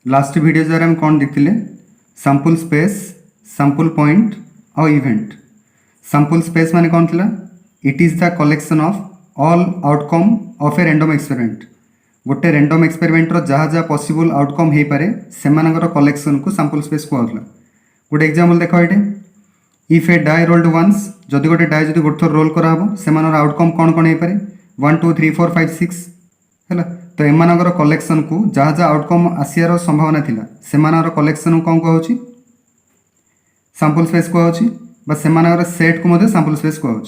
Last video जरा हम कौन देखते सैंपल स्पेस सैंपल पॉइंट और इवेंट। सैंपल स्पेस माने कौन थिला? It is the collection of all outcome of a random experiment. गोटे रैंडम एक्सपेरिमेंट रो जहाँ जहाँ पॉसिबल आउटकम हो पारे सेमानकर कलेक्शन को सैंपल स्पेस कहला। गोटे एग्जांपल देख ये if a die rolled once, जदि गोटे डाई जदि गोटे थर रोल कराब से आउटकम कौन कौन हो पारे 1 2 3 4 5 6 है। तो एमानकर कलेक्शन को जहाँ जहाँ आउटकम आसियार संभावना थिला सेमानकर कलेक्शन कौन कहूँ सैंपल स्पेस कहूँ बा सेमानकर सेट को मध्य सैंपल स्पेस कहूँ।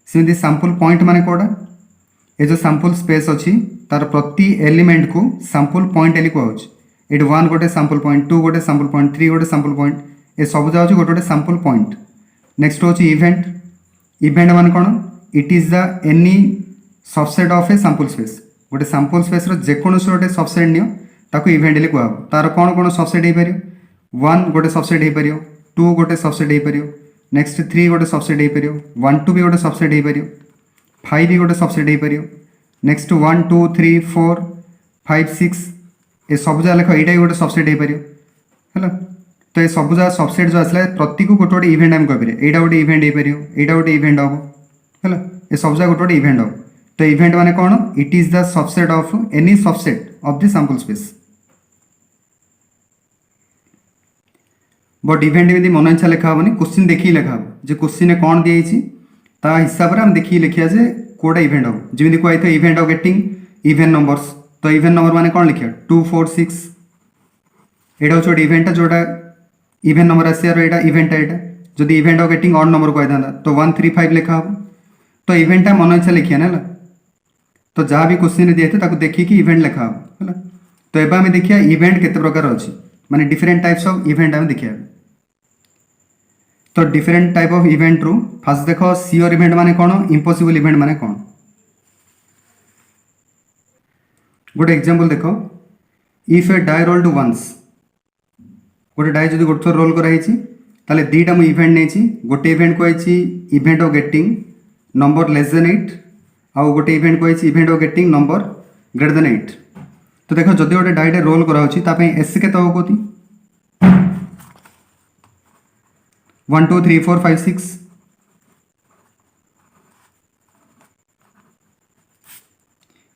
सेमती सैंपल पॉइंट माने कोड़ा ये जो सैंपल स्पेस अच्छी तार प्रति एलिमेंट को सैंपल पॉइंट एली कहूँ। ये 1 गोटे सैंपल पॉइंट 2 गोटे सैंपल पॉइंट 3 गोटे सैंपल पॉइंट ये सब जाऊँ गोटे गोटे सैंपल पॉइंट। नेक्स्ट हूँ इवेंट। इवेंट मान कौन? It is the any subset of A sample space. गोटे सैंपल स्पेस जेकोसी गोटे सबसेट नियो ताको इवेंट ले कहब। तार कौन कौन सबसेट हो पार 1 गोटे सबसेट हो पार 2 गोटे सबसेट हो पार नेक्स्ट 3 गोटे सबसेट हो पार 1 2 भी गोटे सबसेट हो पार 5 भी गोटे सबसेट हो पार नेक्स्ट 1 2 3 4 5 6 ये सब जगह लेख यहाँ गोटे सबसेट हो पार है। तो ये सब जगह सबसेट जो आसला प्रति को गोटे गोटे इवेंट आम कह यहाँ गोटे इवेंट हो पार यहाँ गोटे इवेंट हम है। ये सब जगह गोटे गोटे इवेंट हम। तो इवेंट माने कौन? It is the subset of any subset of the sample space. But event में मन इच्छा लिखा हेनी क्वेश्चन देखिए लिखा हम जो क्वेश्चन कौन दिखाई ता हिसाब से आम देखिए लिखा जे कोड़ा इवेंट हम। जमी कहते हैं event of getting event numbers. तो इवेंट नंबर माने कौन लिखा 2 4 6 यहाँ हूँ गोटे इवेंट जोटा इवेंट नंबर आसार यहाँ इवेंट यहाँ जदि event of getting odd number कहता तो 1 3 5 लिखा हम। तो इवेंट मन इच्छा लिखिए ना। तो जहाँ भी क्वेश्चन दिए थे देखिए इवेंट लिखा हम है। तो एबा आम देखिए इवेंट केते प्रकार अच्छी माने डिफरेंट टाइप्स ऑफ इवेंट आम देखिए। तो डिफरेंट टाइप ऑफ इवेंट रू फास्ट देख सियोर इवेंट माने कौन इम्पॉसिबल इवेंट माने कौन। गोटे एग्जांपल देख if a die rolled once गोटे डाई जब गोटे थर रोल कराई ताले दीटा मुझे इवेंट नहीं गोटे इवेंट कही event of getting number less than 8 आउ गोटे इवेंट कही event of getting number greater than 8। तो देख जदि गोटे डाईटे रोल कराऊँ एस के कहती 1 2 3 4 5 6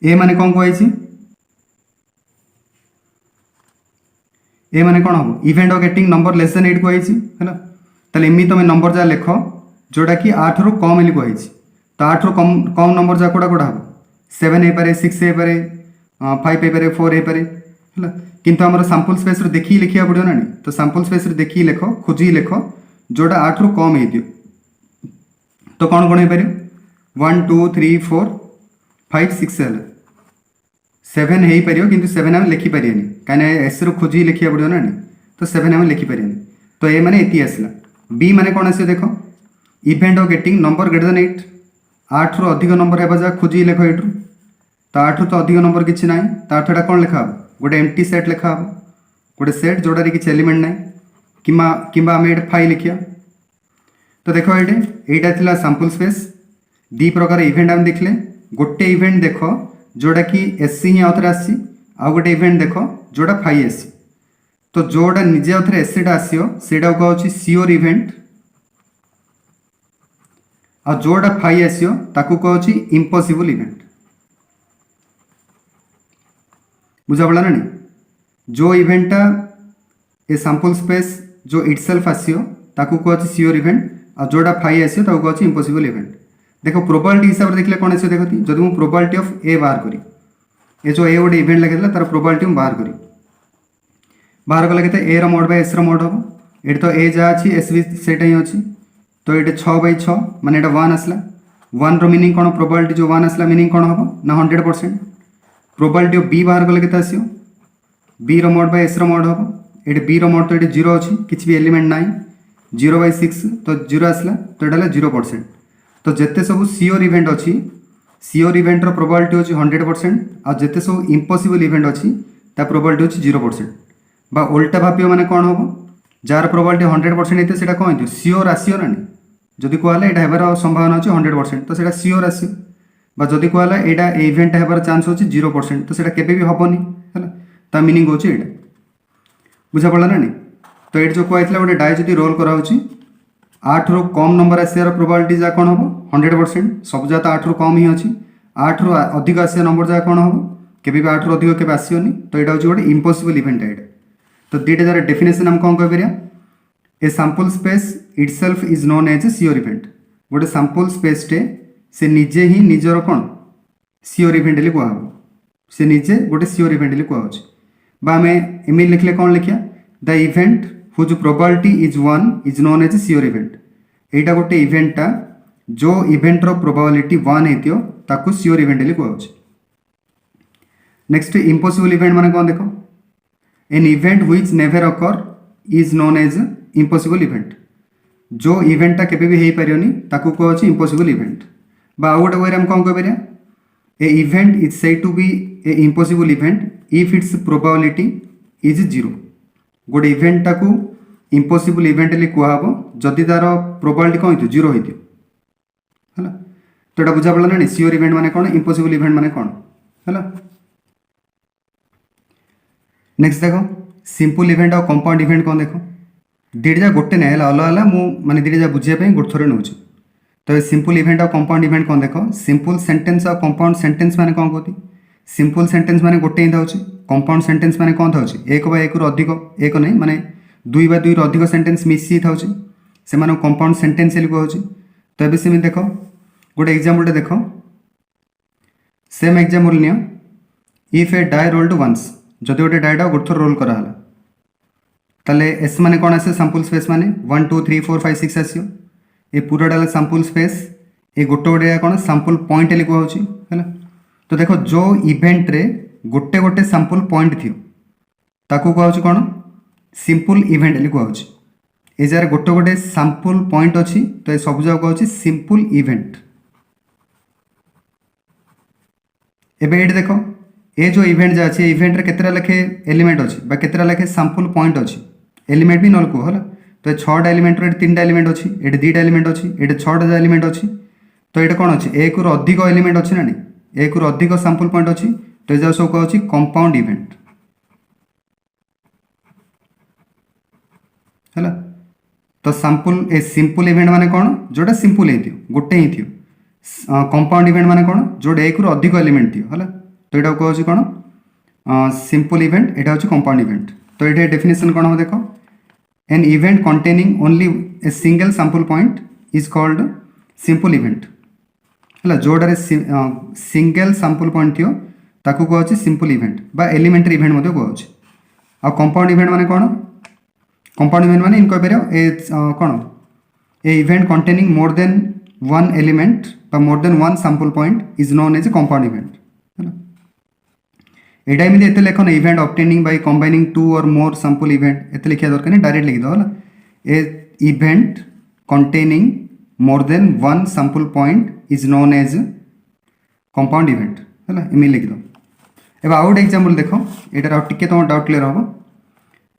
ए माने कौन कही ए माने कौन हम event of getting number less than 8 कही है। ताले एमती तुम नंबर जहाँ लेख जोटा कि 8 रु कम एली कही तो 8 रु कम कम नंबर जहाँ कौटा कौटा हम 7 हो पारे 6 हो पारे 5 हो पारे 4 हो पारे है। किंतु आम सैंपल स्पेस देखिए लिखा पड़ो ना। तो सैंपल स्पेस देखिए लिख खोजी लिख जोटा 8 रु कम हो तो कौन कौन हो पार 1 2 3 4 5 6 है 7 हो पार कि 7 आम लिखिपारे कहीं एस रु खोजी लिखा पड़ो ना। तो 7 आम लिखिपारे। तो ए मैंने ये आसला। बी माने कौन आस देख event of getting number greater than 8 8 रु अधिक नंबर है जहाँ खोजी लिख एट तो 8 रु तो अधिक नंबर किसी ना तो अर्थटा कौन लिखा गोटे एम्प्टी सेट लिखा गोटे सेट जोड़े किसी एलिमेंट ना कि आम ये फाइल लिखिया। तो देख ये यहाँ सैंपल स्पेस दी प्रकार इवेंट आम देखले गोटे इवेंट देख जोड़ा कि एससी ही आउे आसी आउ गोटे इवेंट देख जोड़ा फाइ एससी। तो जोड़ा निजे आउे एससीटा आसो से कहूँ सियोर इवेंट आ जोड़ा फाइ आसो ताकू कहूँ इम्पॉसिबल इवेंट। बुझा पड़ा ना नहीं जो इवेंटा ए सैंपल स्पेस जो इटसेल्फ आसो ताकू कहूँ सियोर इवेंट आ जोड़ा फाइ आसो ताकू कहूँ इम्पॉसिबल इवेंट। देखो प्रोबेबिलिटी हिसाब से देखले कौन आसो देखती जब मुझे प्रोबेबिलिटी ऑफ ए बाहर करी ये जो ए गोटे इवेंट लगे तार प्रोबेबिलिटी बाहर करी बाहर कले के ए रोड बाय एस रोड हम ये तो ए जहाँ अच्छी एस भी सेटा ही अच्छी। तो ये 6/6 माने 1 आसला 1 रो मीनिंग कौन प्रोबेबिलिटी जो 1 आसला मीनिंग कौन हम ना 100%। प्रोबेबिलिटी ऑफ बी बाहर कले के आसो बी रोड बाय एस रोड हम ये बी रोड तो ये 0 अच्छी किसी भी एलिमेंट ना 0/6 तो 0 आसला तो यहाँ 0%। तो जिते सब सियोर इवेंट अच्छी सियोर इवेंट रो प्रोबेबिलिटी होची 100% आ जिते सब इम्पॉसिबल इवेंट अच्छी ता प्रोबेबिलिटी होची 0%। बा उल्टा भावियो माने कौन हम जार प्रोबेबिलिटी 100% होते सेटा कौन हो सियोर आसियो ना जदि कहला यहाँ होबार संभावना अच्छी 100% तो सेटा सियोर आसियो बा जदि कहला यहाँ इवेंट होबार चांस होची 0% तो सेटा केबे भी हेनी है ता मीनिंग होची एटा। बुझा पड़ा ना नहीं। तो ये जो कहला गोटे डाई जब रोल कराऊँ 8 रु कम नंबर आसार प्रोबाबिलिटी जहाँ कौन हम 100%, सब जहाँ तो 8 रु कम ही अच्छी। 8 रु अधिक आसा नंबर जहाँ कौन हम केबे भी 8 रु अधिक केबे आसोनी। तो यहाँ हूँ गोटे इम्पॉसिबल इवेंट एटा। तो दुईटा जार डेफिनेशन आम कौन कह a sample space itself is known as a sure event. गोटे सैंपल स्पेस टे से निजे ही निजर कौन सियोर इवेंट कहब, से निजे गोटे सियोर इवेंट कहूँ। आम एम लिखले कौन लिखा the event whose probability is 1 is known as a sure event. यहाँ गोटे इवेंटा जो इवेंटर प्रोबाबिलिटी 1 होती ताकू सियोर इवेंट कहूँ। नेक्स्ट इम्पॉसिबल इवेंट माने कौन देख an event which never occur is known as impossible event. जो इवेंटा केबे भी हो पारियोनी ताकू कहूँ इम्पॉसिबल इवेंट। बा आउ गोटे वे आम कौन कह a event is said to be a impossible event if its probability is 0। गोटे इवेंटा को इम्पॉसिबल इवेंट कहब जदि तार प्रोबाबिलिटी कौन हो 0 है। तो यहाँ बुझा पड़ा ना सियोर इवेंट माने कौन इम्पॉसिबल इवेंट माने कौन है। नेक्स्ट देख सिंपल इवेंट और कंपाउंड इवेंट कौन देख दुईटा गोटे ना अलग अलग मुझे दुईटा बुझापी गोटे थोड़े नौ। तो सिंपल इवेंट और कंपाउंड इवेंट कौन देख सिंपल सेंटेंस और कंपाउंड सेंटेंस माने कौन कहती सिंपल सेंटेंस माने गोटे ही था। कंपाउंड सेंटेंस माने कौन था 1 बा 1 रु अधिक 1 नहीं माने 2 बा 2 रु अधिक सेंटेंस मिसी था से कंपाउंड सेंटेंस कहूँ। तो ये सेम देख गोटे एग्जांपल देख सेम एग्जांपल नियो if a die rolled once जदि गोटे डाईटा गोटे थर रोल कराला ताले एस माने कौन आसे सैंपल स्पेस माने 1 2 3 4 5 6 आसियो। ए पूरा डाला सैंपल स्पेस ए गोटे गोटे कौन सैंपल पॉइंट कहूँ है। तो देखो जो इवेंट रे गोटे गोटे सैंपल पॉइंट थी ताकू कहूँ कौन सिंपल इवेंट कहूँ। ए जार गोटे गोटे सैंपल पॉइंट अच्छी तो ये सब जगह कहूँ सिंपल इवेंट। एबे ये देखो ये जो इवेंट जहाँ अच्छे इवेंट रे केतरा लेखे एलिमेंट अच्छी बा केतरा लेखे सैंपल पॉइंट अच्छी एलिमेंट भी नल को है। तो 6टा एलिमेंट रे 3टा एलिमेंट अच्छी ये 2टा एलिमेंट अच्छी ये 6टा एलिमेंट अच्छी। तो ये कौन अच्छी 1 रु अधिक एलिमेंट अच्छी ना नहीं 1 रु अधिक सैंपल पॉइंट अच्छी। तो ये सब कहूँ कंपाउंड इवेंट है। तो सैंपल ए सिंपल इवेंट माने कौन जोटा सिंपल ही गोटे ही थी। कंपाउंड इवेंट माने कौन जोटा 1 रु अधिक एलिमेंट थी है। तो यहाँ कहूँ कौन सिंपल इवेंट यहाँ हूँ कंपाउंड इवेंट। तो ये डेफिनेशन कौन हम देख an event containing only a single sample point is called simple event है। जोड़े सिंगल सैंपल पॉइंट थी ताकू कहूँ सिंपल इवेंट बा एलिमेंटरी इवेंट कहूँ। आ कंपाउंड इवेंट माने कौन कंपाउंड इवेंट माने इनको कह ए कौन a event containing more than 1 element बा more than 1 sample point is known as a compound event है। एटा एमती एत लिखन इवेंट ऑब्टेनिंग बाय कंबाइनिंग 2 और मोर सैंपल इवेंट एत लिखा दरकार नहीं डायरेक्ट लिखिद है। A event containing more than 1 sample point is known as compound event है एमती लिखिद। एवं आउ गोटे एग्जांपल देख यार टे तुम डाउट क्लियर हम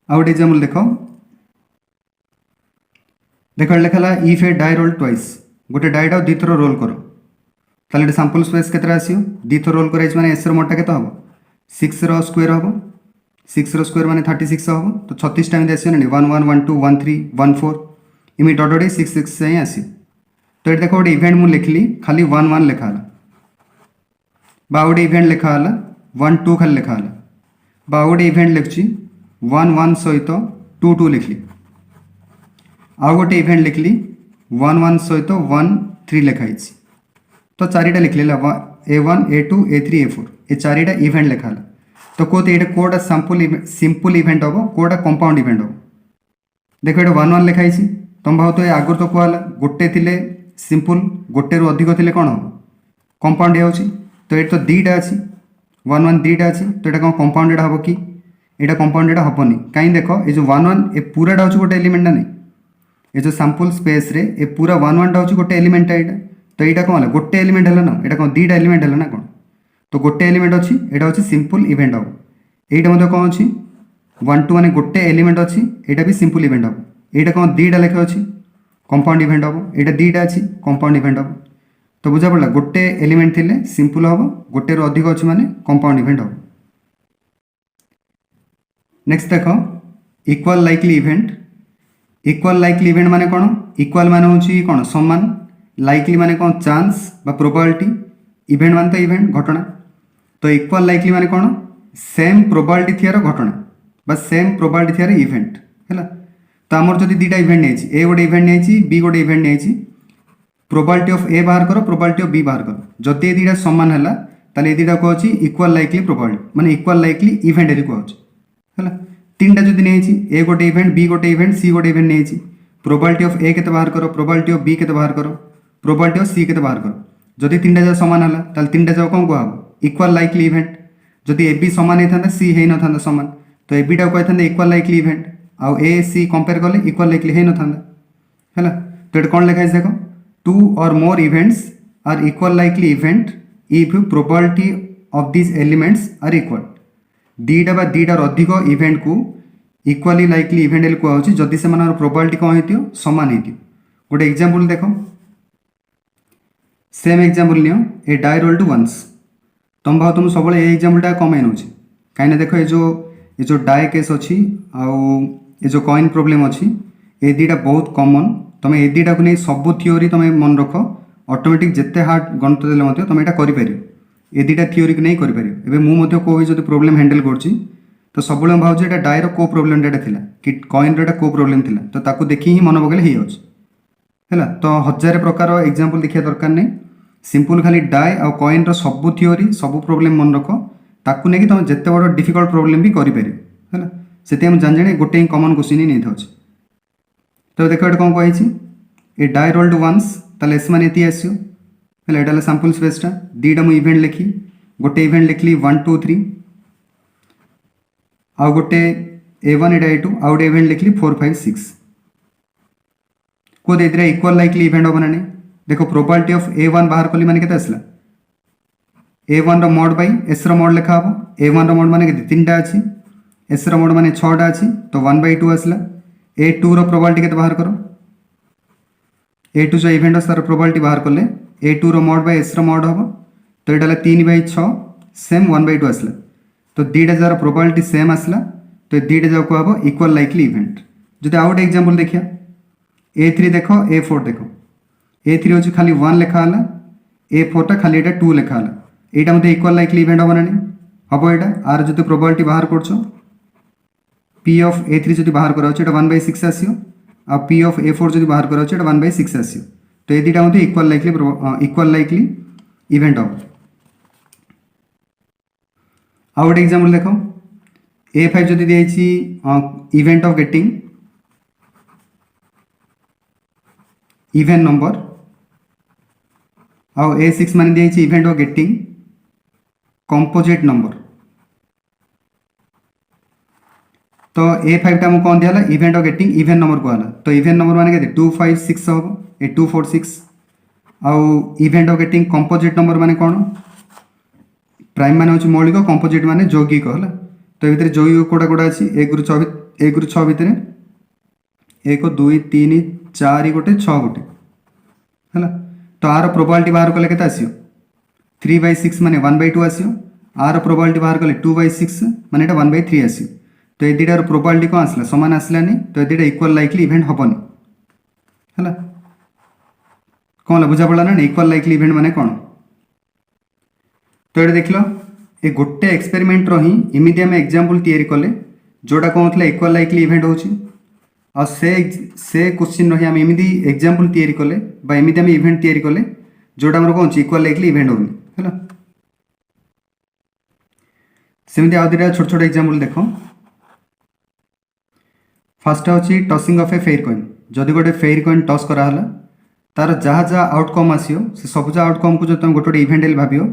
आउ गोटे एग्जांपल देख लिखा if a die roll twice गोटे डाईटा 2 थर रोल कर ताले सैंपल स्पेस केतरा आसियो 2 थर रोल कर एस मोटा केत हम 6 रो स्क्वायर हम 6 रो स्क्वायर माने 36 हम। तो 36 टाइम आसियो ना 1 1 1 2 1 3 1 4 इमी डट डट 6 6 से आसियो। तो ये देख गोटे इवेंट मुझे लिखली खाली 1 1 लिखा बा गोटे इवेंट लिखा 1 2 खाली लिखा बा गोटे इवेंट लिखी 1 1 सहित 2 2 लिखली आउ गोटे इवेंट लिखली 1 1 सहित 1 3 लिखाई। तो 4टा लिखली A1 A2 A3 A4 ये 4टा इवेंट लिखा। तो कहते ये कोटा सिंपल इवेंट हम कोटा कंपाउंड इवेंट हम देख ये 1 1 लिखाई तुम भाव तो ये आगुरी तो कहला गोटे थे सिंपल गोटे रु अधिक थे कौन हम कंपाउंड हो। तो ये तो 2टा अच्छी 1 1 2टा अच्छी तो ये कौन कंपाउंडेड हम कि यहाँ कंपाउंडेड हेनी कहीं देख ये जो 1 1 ये पूराटा हूँ गोटे एलिमेंट नहीं ये जो सैंपल स्पेस रे ये पूरा 1 1 टा हूँ गोटे एलिमेंट यहाँ। तो यहाँ कौन है गोटे एलिमेंट है ना यहाँ कौन 2टा एलिमेंट है ना कौन। तो गोटे एलिमेंट अच्छी यहाँ हूँ सिंपल इवेंट हम यहाँ कौन अच्छी 1 2 माने गोटे एलिमेंट अच्छी यहाँ भी सिंपल इवेंट हम यहाँ कौन 2टा लेखा अच्छी कंपाउंड इवेंट हम यहाँ 2टा अच्छी कंपाउंड इवेंट हम। तो बुझा पड़ा गोटे एलिमेंट थे सिंपल हम गोटे रु अधिक अच्छी माने कंपाउंड इवेंट हम। नेक्स्ट देख इक्वाल लाइकली इवेंट माने कौन इक्वाल माने होची कौन समान लाइकली माने कौन चांस बा प्रोबेबिलिटी इवेंट माने तो इवेंट घटना तो इक्वाल लाइकली माने कौन सेम प्रोबेबिलिटी थियार घटना बा सेम प्रोबेबिलिटी थियार इवेंट है तो आमर जब दुटा इवेंट नहीं ए गोटे इवेंट नहीं बी गोटे इवेंट नहीं प्रोबेबिलिटी ऑफ ए बाहर करो प्रोबेबिलिटी ऑफ बी बाहर करो जदि ये दुटा सामान है ताले दुटा कहूँ इक्वाल लाइकली प्रोबेबिलिटी माने इक्वाल लाइकली इवेंट ये कहूँ है तीन टा जब नहीं ए गोटे इवेंट बी गोटे इवेंट सी गोटे इवेंट नहीं प्रोबेबिलिटी ऑफ ए के बाहर करो प्रोबेबिलिटी ऑफ बी के बाहर करो प्रोबेबिलिटी ऑफ सी के बाहर करो जदि तीन टा जाक सामान है ताले तीन टा जाक कौन कह इक्वाल लाइकली इवेंट जदि ए बी सामान होता सी हो न था सामान तो ए बीटा कही इक्वाल लाइकली इवेंट आउ ए सी कंपेयर कले इक्वाल लाइकली हो न था है तो ये कौन लिखा है देख टू और more events are equal likely event if probability of this elements are equal दीटा बा दीटार अधिक इवेंट को इक्वाली लाइकली इवेंट कहूँ जदि से प्रोबेबिलिटी कौन हो सामान हो गोटे एग्जांपल देख सेम एग्जांपल नियो a die roll to once तुम भाव तुम सब एग्जांपलटा कम नौ कहीं देख ये जो डाए केस अच्छी आउ ये जो कॉइन प्रोब्लेम अच्छी ए दुटा बहुत कॉमन तुम ए दुटा को नहीं सब थियोरी तुम मन रख ऑटोमेटिक जिते हार्ड गणित देते तुम यहाँ कर ए दुटा थियोरी को नहीं करें मुझे कौ भी प्रोब्लेम हैंडल कर तो सब भाव ये डायर को प्रोब्लेम डेटा थिला कि कॉइन रो को प्रोब्लेम थिला तो ताकू देखी ही मन पकड़े हो है तो हजार प्रकार एग्जांपल देखा दरकार नहीं सिंपल खाली डाए आ कॉइन रो सब थियोरी सब प्रोब्लेम मन रख ताकू नहीं तुम जिते बड़ डिफिकल्ट प्रोब्लेम भी करें है से जान जाने गोटे ही कमन क्वेश्चन ही नहीं था तो देख ये कौन कही ए डाई रोल टू वंस ताले एस मान ये आसो है यहाँ सैंपल स्पेसटा दुटा मुझे इवेंट लिखी गोटे इवेंट लिखली 1 2 3 आउ गोटे A1 एटा A2 आउ गोटे इवेंट लिखली 4 5 6 को दे दिया इक्वाल लाइकली इवेंट हम ना नहीं देखो प्रोबेबिलिटी ऑफ A1 बाहर कली माने केते आसला A1 रो मोड बाई S रो मोड लिखा हम A1 रो मोड माने केते 3टा अछि S रो मोड माने 6टा अछि तो 1/2 आसला A2 रो प्रोबेबिलिटी केते बाहर करो A2 जो इवेंट तार प्रोबेबिलिटी बाहर कले A2 रो मोड बाई S रो मोड हम तो ये 3/6 सेम 1/2 आसला तो दुटा जार प्रोबेबिलिटी सेम आसला तो दुटा जाक कहब इक्वाल लाइकली इवेंट जो आउ गोटे एग्जांपल देखिया A3 देख A4 देख A3 हूँ खाली 1 लिखा है A4 टा खाली एटा 2 लिखा है यहाँ मतलब इक्वाल लाइकली इवेंट हम ना हम यहाँ आर जो प्रोबेबिलिटी बाहर कर P ऑफ A3 जो बाहर कर 1/6 आसो आ P ऑफ A4 जो बाहर कर 1/6 आसो तो ये दुटा मतलब इक्वाल लाइकली इवेंट हम आउ गोटे एग्जांपल देख A5 जो दिखाई event of getting event number आउ A6 मान दिखाई event of getting composite number तो A5 टा कौन दिया event of getting event number कहला तो इवेंट नंबर माने के 2 5 6 हम ए 2 4 6 आउ event of getting composite number माने कौन प्राइम माने हूँ मौलिक कंपोजिट माने यौगिक है तो ये यौगिक कोड़ा कोड़ा अच्छी 1 ରୁ 6 भितर 1 2 3 4 गोटे 6 गोटे है तो आर प्रोबेबिलिटी बाहर कले के आसो 3/6 माने 1/2 आसो आर प्रोबेबिलिटी बाहर कले 2/6 माने 1/3 आसो तो ये दुटार प्रोबेबिलिटी कौन आसला सामान आसलानी तो ये दुटा इक्वाल लाइकली इवेंट हेनी है कौन बुझा पड़ा ना इक्वाल लाइकली इवेंट माने कौन तो ये देख लो ये गोटे एक्सपेरिमेंट रो ही इमिडिया में एग्जांपल तैयारी कले जोड़ा कौन थला इक्वाल लाइकली इवेंट होची और से क्वेश्चन रही आम एमती एग्जांपल तैयारी कले बा एमती आम इवेंट तैयारी कले जोड़ा हमर कौन इक्वाल लाइकली इवेंट होनी है सेमती आउ दुटा छोट छोट एग्जांपल देखो फर्स्ट हूँ tracing of a fair coin जदि गोटे फेयर कॉइन टस कराला तार जहाँ जहाँ आउटकम आसो से सब आउटकम को जो तुम गोटे इवेंट भाव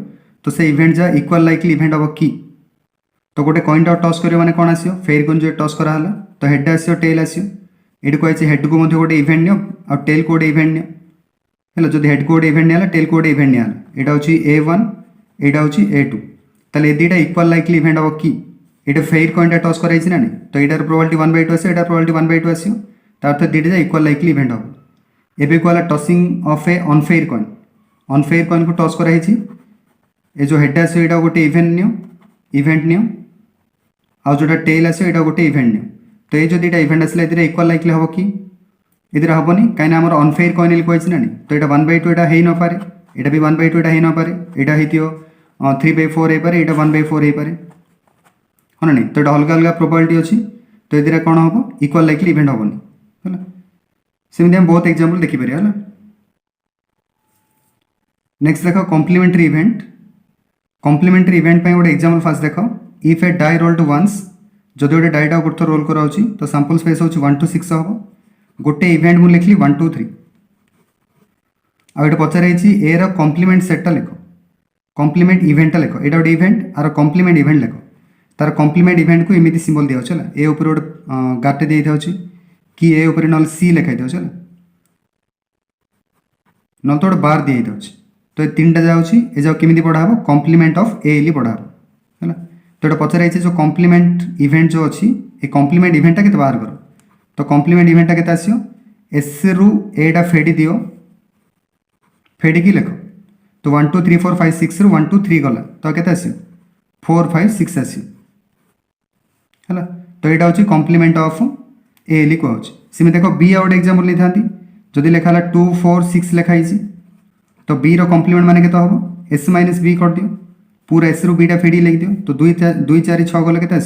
तो से इवेंट जा इक्वाल लाइकली इवेंट हम कि तो गोटे कॉइनटा टस कर माने कौन आसो फेयर कॉइन जो टस कराला तो हेड आसो टेल आसो ये कही हेड को गोटे इवेंट नियो आ टेल को गोटे इवेंट नियो है जब हेड को गोटे इवेंट नियाला टेल को गोटे इवेंट नियाला यहाँ हूँ A1 यहाँ हूँ A2 ताले दुटा इक्वाल लाइकली इवेंट हम कि ये फेयर कॉइनटा टस कराई ना नहीं तो यार प्रोबेबिलिटी 1/2 आसो यहाँ प्रोबेबिलिटी 1/2 आसो तार दुटा इक्वाल लाइकली इवेंट हम एबे कहला tracing of A unfair coin को टस कराई ये जो हेड आसो गोटे इवेंट नियो आ जोटा टेल आसो गोटे इवेंट नियो तो ये जो दुटा इवेंट आसला ए इक्वाल लाइकली हम कि ये हेनी कहीं आम अनफेयर कॉइन कही ना तो यहाँ 1/2 यहाँ हो न पारे यहाँ भी 1/2 यहाँ हो न पारे यहाँ हो 3/4 हो पारे यहाँ 1/4 हो पारे हाँ ना तो यहाँ अलग अलग प्रोबेबिलिटी अच्छी तो ये कौन हम इक्वाल लाइकली इवेंट हेनी है सेमती हम बहुत एग्जांपल देखिपर है नेक्स्ट देख कॉम्प्लीमेंटरी इवेंट कॉम्प्लीमेंटरी इवेंट पे गोटे एग्जांपल फास्ट देख if a die roll to once जदि गोटे डाईटा गोटे थर रोल कराऊँच तो सैंपल स्पेस हूँ 1 to 6 हम गोटे इवेंट मुझे लिखली 1 2 3 आगे पचार ए रॉम्प्लीमेंट सेटा लिख कॉम्प्लीमेंट इवेंटा लिख यहाँ गोटे इवेंट आर कॉम्प्लीमेंट इवेंट लिख तार कॉम्प्लीमेंट इवेंट को एमती सिंबल दिया है ए उपर गोटे गाटे दी था कि ए उपर ना सी लिखाई था ना तो गोटे बार दी था तो ये 3टा जाऊँगी केमी पढ़ा हम कॉम्प्लीमेंट ऑफ ए पढ़ा है तो ये पचार जो कॉम्प्लीमेंट इवेंट जो अच्छी ये कॉम्प्लीमेंट इवेंटा के बाहर कर तो कॉम्प्लीमेंट इवेंटा के आसो एस रु एटा फेडी दियो फेडिकी लिख तो 1 2 3 4 5 6 रु 1 2 3 गला तो के आस 4 5 6 आस तो यहाँ हूँ कॉम्प्लीमेंट ऑफ ए कहूँ सेम देख बी आ गए एग्जांपल नहीं था जदि लिखा 2 4 6 लिखाई तो बी कॉम्प्लीमेंट माने के हम एस माइनस बी कर दियो पूरा एस रु बीटा फेडी लिख दियो तो 2 4 6 गले के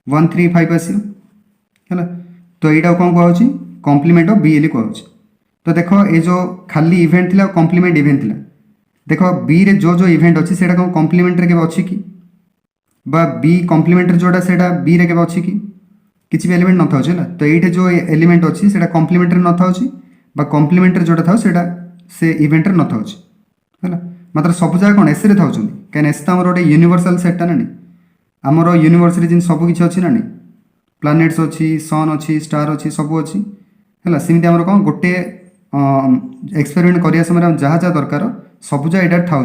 1 3 5 आसो है तो यहाँ कौन कहूँ कॉम्प्लीमेंट ऑफ बी कहूँ तो देख ये जो खाली इवेंट थी कॉम्प्लीमेंट इवेंट थी देख बी रे जो जो इवेंट अच्छी से कॉम्प्लीमेंट रे के अच्छी कि बी कॉम्प्लीमेंट जोड़ा से बी रे के अच्छी कि किसी भी एलिमेंट न था तो ये जो एलिमेंट अच्छी से कॉम्प्लीमेंट न था कॉम्प्लीमेंट जोड़ा था से इवेंट न था है मात्र सब जगह कौन एस रे था कहीं एस तो आम गोटे यूनिवर्सल सेटा ना आमर यूनिवर्स रे सब किसी अच्छी ना प्लानेट्स अच्छी सन अच्छी स्टार अच्छी सब अच्छी है सेमती आम कौन गोटे एक्सपेरिमेंट करने समय जहाँ जहाँ दरकार सब जगह यहाँ था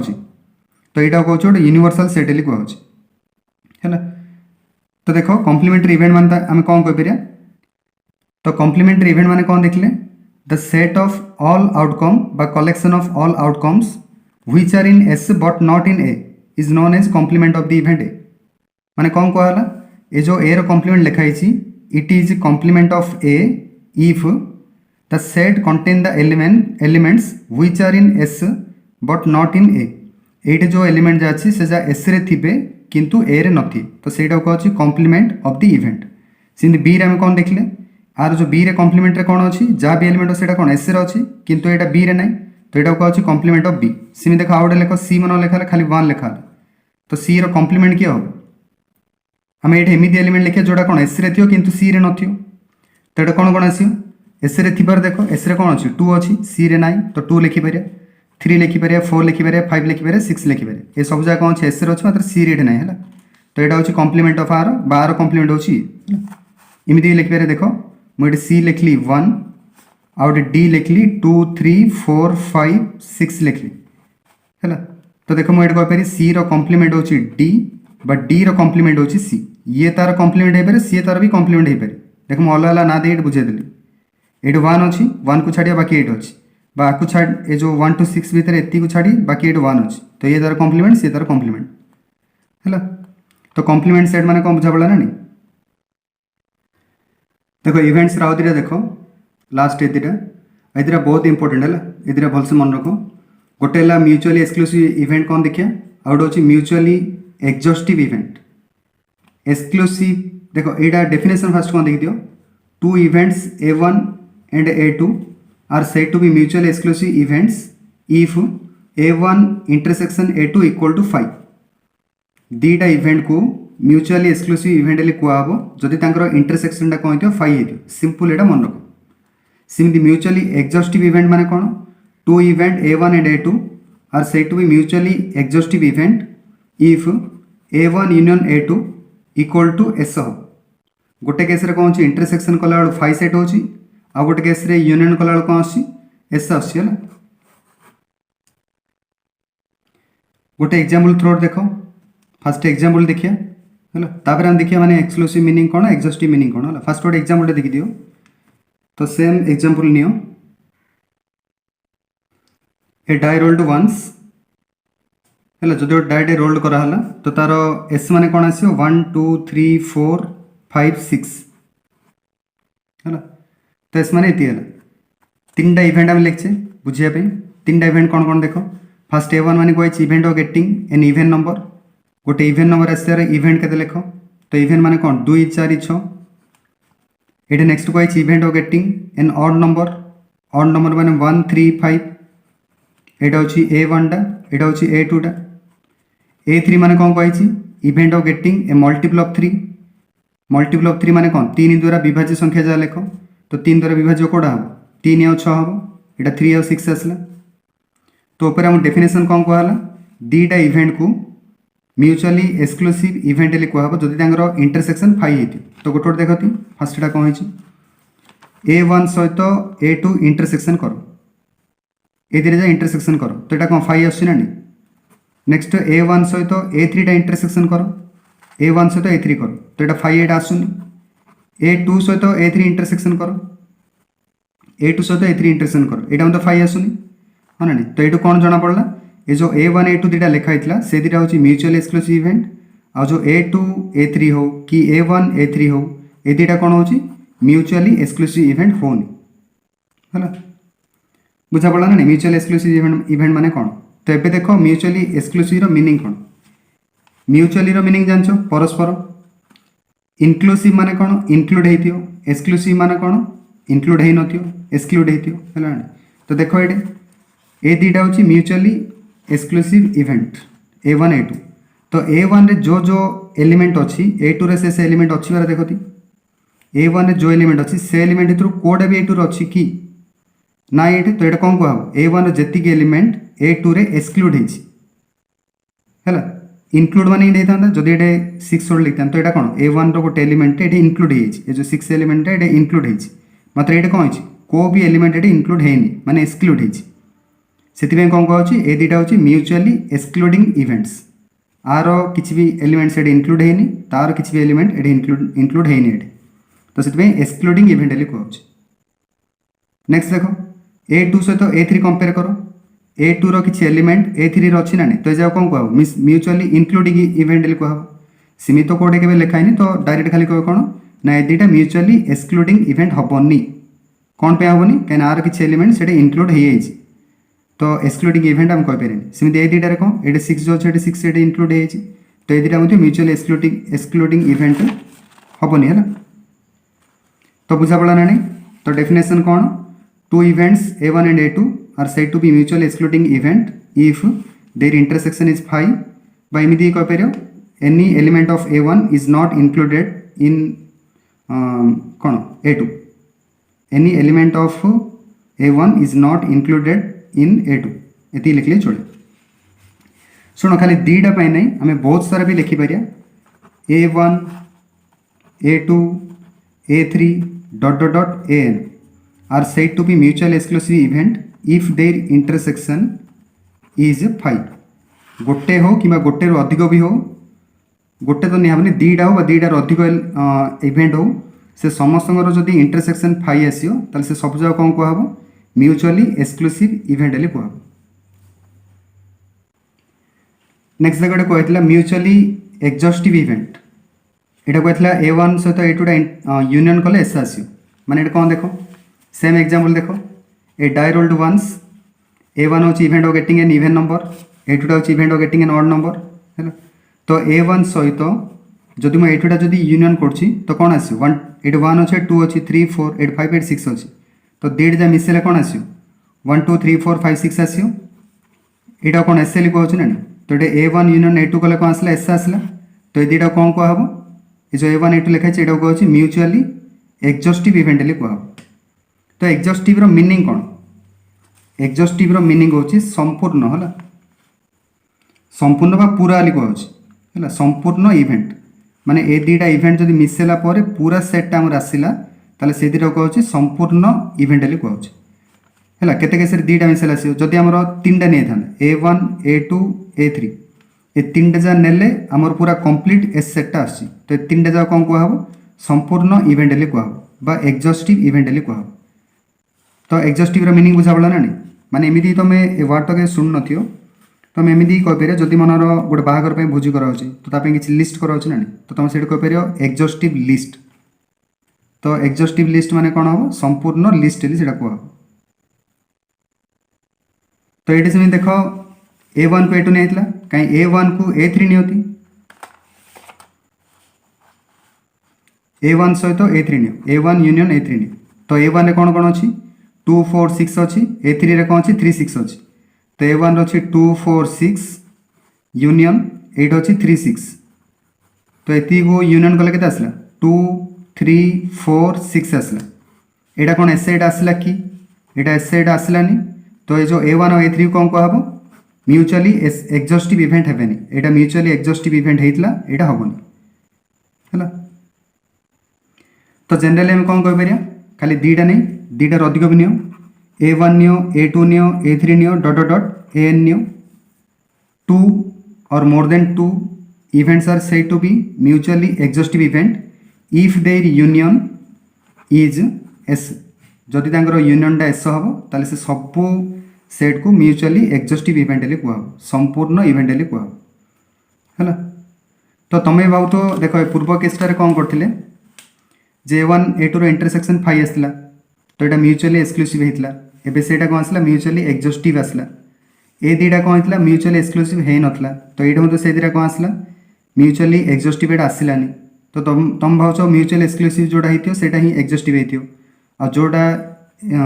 तो यहाँ कौन गोटे यूनिवर्सल सेट कहूँ है तो देख कॉम्प्लीमेंटरी इवेंट मान आम कौन कहीपर तो कॉम्प्लीमेंटरी इवेंट मान कौन देखले the set of all outcome बा collection of all outcomes which are in S but not in A is known as complement of the event A माने कौन कहला ये जो ए रो कॉम्प्लीमेंट लिखाई it is complement of A if the set contain the elements which are in S but not in A ये जो element जा अच्छी से एस रे थिबे किंतु ए रे नथी तो सेटा कहूँ कॉम्प्लीमेंट ऑफ द इवेंट सिंध बी रे हम कौन देखले आर जो बी रे कॉम्प्लीमेंट रे कौन अच्छी जहाँ भी एलिमेंट से कौन एस रे अच्छी किंतु यहाँ बी रे ना तो यहाँ कहूँ कॉम्प्लीमेंट ऑफ बी सिम देख आउटे लेख सी मन लिखा खाली 1 लिखा तो सी रो कॉम्प्लीमेंट किए हम आम ये एमती एलिमेंट लिखा जोड़ा कौन एस रे थी किंतु सी रे न तो ये कौन कौन आस एस रे थिबार देख एस रे कौन अच्छी 2 अच्छी सी रे ना तो 2 लिखिपर 3 लिखिपर 4 लिखिपर 5 लिखिपर 6 लिखिपर ये सब जगह कौन अच्छे एस रे अच्छे मात्र सी रे ना है तो यहाँ हूँ complement of or bar complement होमती लिखिपर देख मुझे सी लिखली 1 आउटे डी लिखली 2 3 4 5 6 लिखली है तो देख मुझे कहीपर सी रो कॉम्प्लीमेंट होची डी बट डी रो कॉम्प्लीमेंट होची सी ये तार कॉम्प्लीमेंट हो पारे सी तार भी कॉम्प्लीमेंट हो पारे देख मुझे अलग अलग ना दे बुझेदेली ये 1 अच्छी 1 को छाड़िया बाकी 8 अच्छी बाकू छाड़ ये जो 1 to 6 भितर एति को छाड़ी बाकी 1 अच्छी तो ये तार कॉम्प्लीमेंट सी तार कॉम्प्लीमेंट है तो कॉम्प्लीमेंट सेट माने कौन बुझा पड़ा ना देखो इवेंट्स राउ दिटा देखो लास्ट ये बहुत इंपोर्टेंट है ये भलसे मन रख गोटे है म्यूचुअली एक्सक्लूसिव इवेंट कौन देखिए आउ गोटे हूँ म्यूचुअली एक्जॉस्टिव इवेंट एक्सक्लूसिव देखो यहाँ डेफिनेशन फास्ट कौन देखी दियो 2 events A1 and A2 are said to be mutually exclusive events if A1 intersection A2 equal to 5 दीटा इवेंट को म्यूचुअली एक्सक्लूसिव इवेंट कहब जदि इंटरसेक्शन कौन हो 5 हो सिंपल यहाँ मन रख सिमती म्यूचुअली एक्जॉस्टिव इवेंट माने कौन 2 event A1 and A2 are said to be mutually exhaustive event if A1 union A2 equal to S हो गोटे केस रे कौन इंटरसेक्शन कला 5 सेट हो आ गोटे केस रे यूनियन कला कौन आसी एस आसी है गोटे एग्जांपल थ्रू देखो फर्स्ट एग्जांपल देखिए है तापर हम देखिए माने एक्सक्लूसिव मीनिंग कौन एक्जॉस्टिव मीनिंग कौन है फर्स्ट गोटे एग्जांपल देखि दियो तो सेम एग्जांपल नियो ए डाई रोल्ड वंस है जो डाईटे रोल्ड कराला तो तार एस माने कौन आसो 1 2 3 4 5 6 है तो इस माने ये तीन टा इवेंट आम लिखे बुझापी तीन टा इवेंट कौन कौन देख फास्ट A1 मान को event of getting an event number गोटे इवेंट नंबर आसार इवेंट के लिख तो इवेंट मान कौन 2 4 6 ये नेक्स्ट को event of getting an odd number मान 1 3 5 यहाँ हूँ A1 टा यहाँ हूँ A2 टा A3 मान कौन कही event of getting A multiple of 3 मान कौन 3 द्वारा विभाज्य संख्या जहाँ लिख तो 3 द्वारा विभाज्य कौटा हम 3 और 6 हम यहाँ 3 और 6 आसला तो ऊपर आम डेफिनेशन कौन कहला दीटा इवेंट को म्यूचुअली एक्सक्लूसिव इवेंट कहब जदि इंटरसेक्शन फाइ होती तो गोटे गोटे देखती फास्ट एटा कौन A1 सहित A2 इंटरसेक्शन कर ए इंटरसेक्शन कर तो यहाँ कौन फाइ आसना नेक्स्ट A1 सहित A3 टा इंटरसेक्शन कर A1 सहित A3 कर तो यहाँ फाइ एटा आसुनी A2 सहित A3 इंटरसेक्शन कर A2 सहित A3 इंटरसेक्शन कर यहाँ मतलब फाइ आसुनी हाँ ना तो ये कौन जना पड़ा ये जो A1 A2 दुटा लिखाई से दुटा हूँ म्यूचुअल एक्सक्लूसिव इवेंट आ जो A2 A3 हो कि A1 A3 हो ये दुटा कौन हो म्यूचुअली एक्सक्लूसिव इवेंट होनी है बुझा पड़ा ना म्यूचुअल एक्सक्लूसिव इवेंट माने कौन तो ये देख म्यूचुअली एक्सक्लूसिव मीनिंग कौन म्यूचुअली मीनिंग जान परस्पर इनक्लूसिव माने कौन इनक्लूड हो एक्सक्लूसिव माने कौन इनक्लूड हो एक्सक्लूड हो तो देख ये दुटा हूँ mutually exclusive event A1 A2 तो A1 रे जो एलिमेंट अच्छी A2 रे से एलिमेंट अच्छी बार देखती A1 रे जो एलिमेंट अच्छी से एलिमेंट भर कोड़ा भी A2 रे अच्छी कि ना ये तो ये कौन कह A1 रे जेतिक एलिमेंट A2 रे एक्सक्लूड है इनक्लूड मान ये था जब ये 6 जोड़ लिखता तो यहाँ कौन A1 रो गोटे एलिमेंट ये इनक्लूड हो जो 6 एलिमेंट ये इनक्लूड हो मात्र ये कौन को भी एलिमेंट ये इनक्लूड है माने एक्सक्लूड हो से कौन कह ए दुटा हूँ म्यूचुअली एक्सक्लूडिंग इवेंट्स आर किसी भी एलिमेंट्स ये इनक्लूड है तार किसी भी एलिमेंट ये इनक्लूड है तो से एक्सक्लूडिंग इवेंट कह नेक्स्ट देख A2 सहित A3 कंपेयर कर A2 रो किसी एलिमेंट A3 रो अच्छी ना तो ये कौन कह म्यूचुअली इनक्लूडिंग इवेंट कह सीमित तो कौटे के लिखाई तो डायरेक्ट खाली कह कौन ना ये दुटा म्यूचुअली एक्सक्लूडिंग इवेंट हेनी कौन पे हेनी कहीं आर किसी एलिमेंट से इनक्लूड हो तो एक्सक्लूडिंग इवेंट आम कहीपर सेमती ए दुटार कौन ये 6 जो अच्छे 6 ये इनक्लूड हो तो ये दुटा म्यूचुअल एक्सक्लूडिंग इवेंट हेनी है तो बुझा पड़ा ना तो डेफिनेशन कौन two events A1 and A2 are said to be mutual excluding event if there intersection is phi एमती कहीपर any element of A1 is not included in कौन A2 any element of A1 is not included in A2 ये लिखले चले शुण खाली दीटा नहीं आम बहुत सारा भी लिखिपर A1 A2 A3 dot dot dot AN are said to be mutual exclusive event if there intersection is phi गोटे हो कि गोटे अधिक भी हो गोटे तो नहीं दीटा हो दीटार अधिक इवेंट हो से समस्त जदि इंटरसेक्शन फाइ आसो से सब जगह कौन कह म्यूचुअली एक्सक्लूसिव इवेंट कह नेक्स्ट जगह कहला म्यूचुअली एक्जॉस्टिव इवेंट यहाँ कहला A1 सहित A2 यूनियन कले एस आसो माने कौन देख सेम एग्जांपल देख ए डायरोल्ड वंस A1 हूँ event of getting an event number A2 हूँ event of getting an odd number है तो A1 सहित जदि मुझे A2 जदि यूनियन करछि तो कौन आसो 1 1 अच्छे 2 अच्छी 3 4 8 5 8 6 अच्छी तो डेट जहाँ मिसेले कौन आसो 1 2 3 4 5 6 आसो यहाँ कौन एस एल कहूँ ना तो ये A1 यूनियन A2 कले कौन आसला एस आसला तो ये दुटा कौन कहब ये जो A1 A2 लिखाई यहाँ कहूँ म्यूचुअली एक्जॉस्टिव इवेंट कहब तो एक्जॉस्टिव रो मीनिंग कौन एक्जॉस्टिव रो मीनिंग हूँ संपूर्ण है संपूर्ण बा पूरा कहूँ है संपूर्ण इवेंट माने ए दुटा इवेंट जब मिसेला पूरा सेट आमर आसला ताले से दुटा कहूँ संपूर्ण इवेंट कहूँ है केते केस दुटा मिसेला आस जदि आमर 3टा नहीं था A1 A2 A3 ये 3टा जहाँ नेले आमर पूरा कंप्लीट एस सेटा आसी तो 3टा जगह कौन कहब संपूर्ण इवेंट कहब बा एक्जॉस्टिव इवेंट कहब तो एक्जॉस्टिव रो मीनिंग बुझा पड़ा ना माने एमती तुम ए वर्ड तो शुण न तुम एमती कहीपर जदि मनर गोटे बाहागर भोजी कराऊँ तो किसी लिस्ट कराऊँ ना तो तुम से कहीपर एक्जॉस्टिव लिस्ट तो एक्जॉस्टिव लिस्ट माने कौन हम संपूर्ण लिस्ट से कह। तो ये सेम देख A1 को A2 नहीं कहीं A1 को A3 नियति A1 सहित A3 neo A1 union A3 neo. तो A1 रे कौन कौन अच्छी 2 4 6 अच्छी A3 रे कौन अच्छी 3 6 अच्छी। तो A1 अच्छी 2 4 6 यूनियन 8 अच्छी 3 6। तो ये को यूनियन कले के आसला 2 3 4 6 आसला। यहाँ कौन एस एट आसला कि यहाँ एस एट आसलानी। तो ये जो A1 और A3 कौन कह म्यूचुअली एक्जॉस्टिव इवेंट हेबेनी। यहाँ म्यूचुअली एक्जॉस्टिव इवेंट होता यहाँ हेनी है। तो जनरली आम कौन कहीपर खाली दीटा नहीं दीटार अधिक भी neo A1 neo A2 neo A3 neo dot dot dot AN neo 2 or more than 2 events are said to be mutually exhaustive event if their union is S। जदि तांकर यूनियन टा S हम ताले से सबू सेट को mutually exhaustive event ले कह संपूर्ण इवेंट ले कह है। तो तुम्हें भाव तो देख पूर्व केसटार कौन करते A1 A2 रो इंटरसेक्शन 5 आसला। तो यहाँ म्यूचुअली एक्सक्लूसिव होता है से कौन आसला म्यूचुअली एक्जॉस्टिव आसला। ए दीटा कौन होता म्यूचुअली एक्सक्लूसिव हो नाला। तो ये मतलब से दीटा कौन आसला म्यूचुअली एक्जॉस्टिव एटा आसलानी। तो तुम भाव म्यूचुअल एक्सक्लूसिव जोड़ा होता है ही एक्जॉस्टिव हो जोड़ा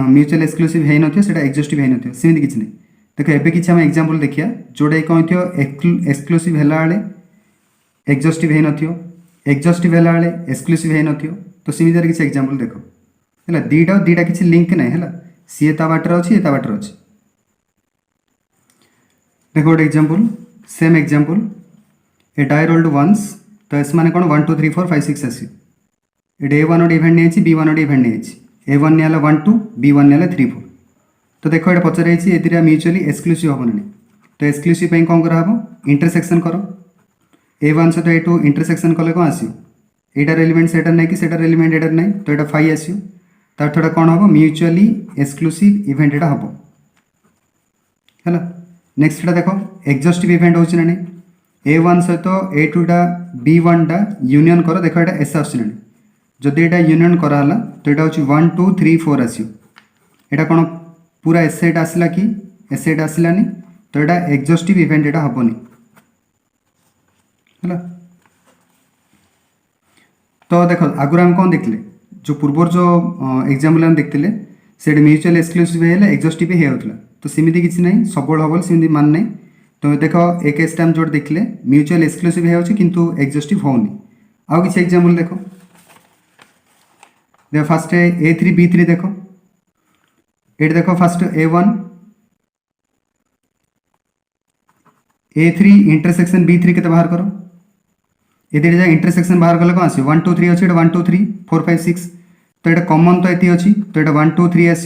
म्यूचुअल एक्सक्लूसिव हो ना एक्जॉस्टिव हो ना सेमती किसी नहीं। देख एबे किसी आम एग्जांपल देखिया जोड़ा कौन थो एक्सक्लूसिव है एक्जॉस्टिव हो न एक्जॉस्टिव है एक्सक्लूसिव हो न। तो सेमती किसी एग्जांपल देख है दीटा दीटा किसी लिंक ना है सी ता बाटर अच्छी ये बाटर अच्छी। देख गोटे एग्जांपल सेम एग्जांपल ए डाई रोल्ड वंस। तो एस माने कौन 1 2 3 4 5 6 आसी ये A1 गोटे इवेंट नहीं B1 गोटे इवेंट नहीं A1 निला 1 2 B1 निला 3 4। तो देख ये पचार ये म्यूचुअली एक्सक्लूसिव हम ना। तो एक्सक्लूसिव कौन कराब इंटरसेक्शन कर A1 सहित A2 इंटरसेक्शन कले कौन आस एटार एलिमेंट सेटार नहीं कि सेटार एलिमेंट एटार नहीं। तो यहाँ 5 आस तार थोड़ा कौन हम म्यूचुअली एक्सक्लूसिव इवेंट यहाँ हम है। नेक्स्ट यहाँ देख एक्जॉस्टिव इवेंट होना नहीं A1 सहित A2 टा B1 टा यूनियन कर देख यहाँ एस आसला। जदि यहाँ यूनियन कराला तो यहाँ हूँ 1 2 3 4 आस यहाँ कौन पूरा एस एट आसला कि एस एट आसलानी। तो यहाँ एक्जॉस्टिव इवेंट यहाँ हेनी है। तो देख आगुरी आम कौन देखले जो पूर्वर जो एग्जाम्पल आम देखते से म्यूचुअल एक्सक्लूसिव है एक्जॉस्टिव ही होता। तो सेमती किसी ना सब हम सेमती मान नहीं। तो देख ए केस टाइम जो देखले म्यूचुअल एक्सक्लूसिव हो एक्जॉस्टिव होनी। आउ किसी एग्जाम्पल देख देख फास्ट A3 B3 देख ये देख fast A1 A3 intersection B3 के बाहर करो ये इंटरसेक्शन बाहर कले कौन आस 1 2 3 अच्छी 1 2 3 4 5 6। तो यहाँ कमन तो ये अच्छी तो यहाँ 1 2 3 आस।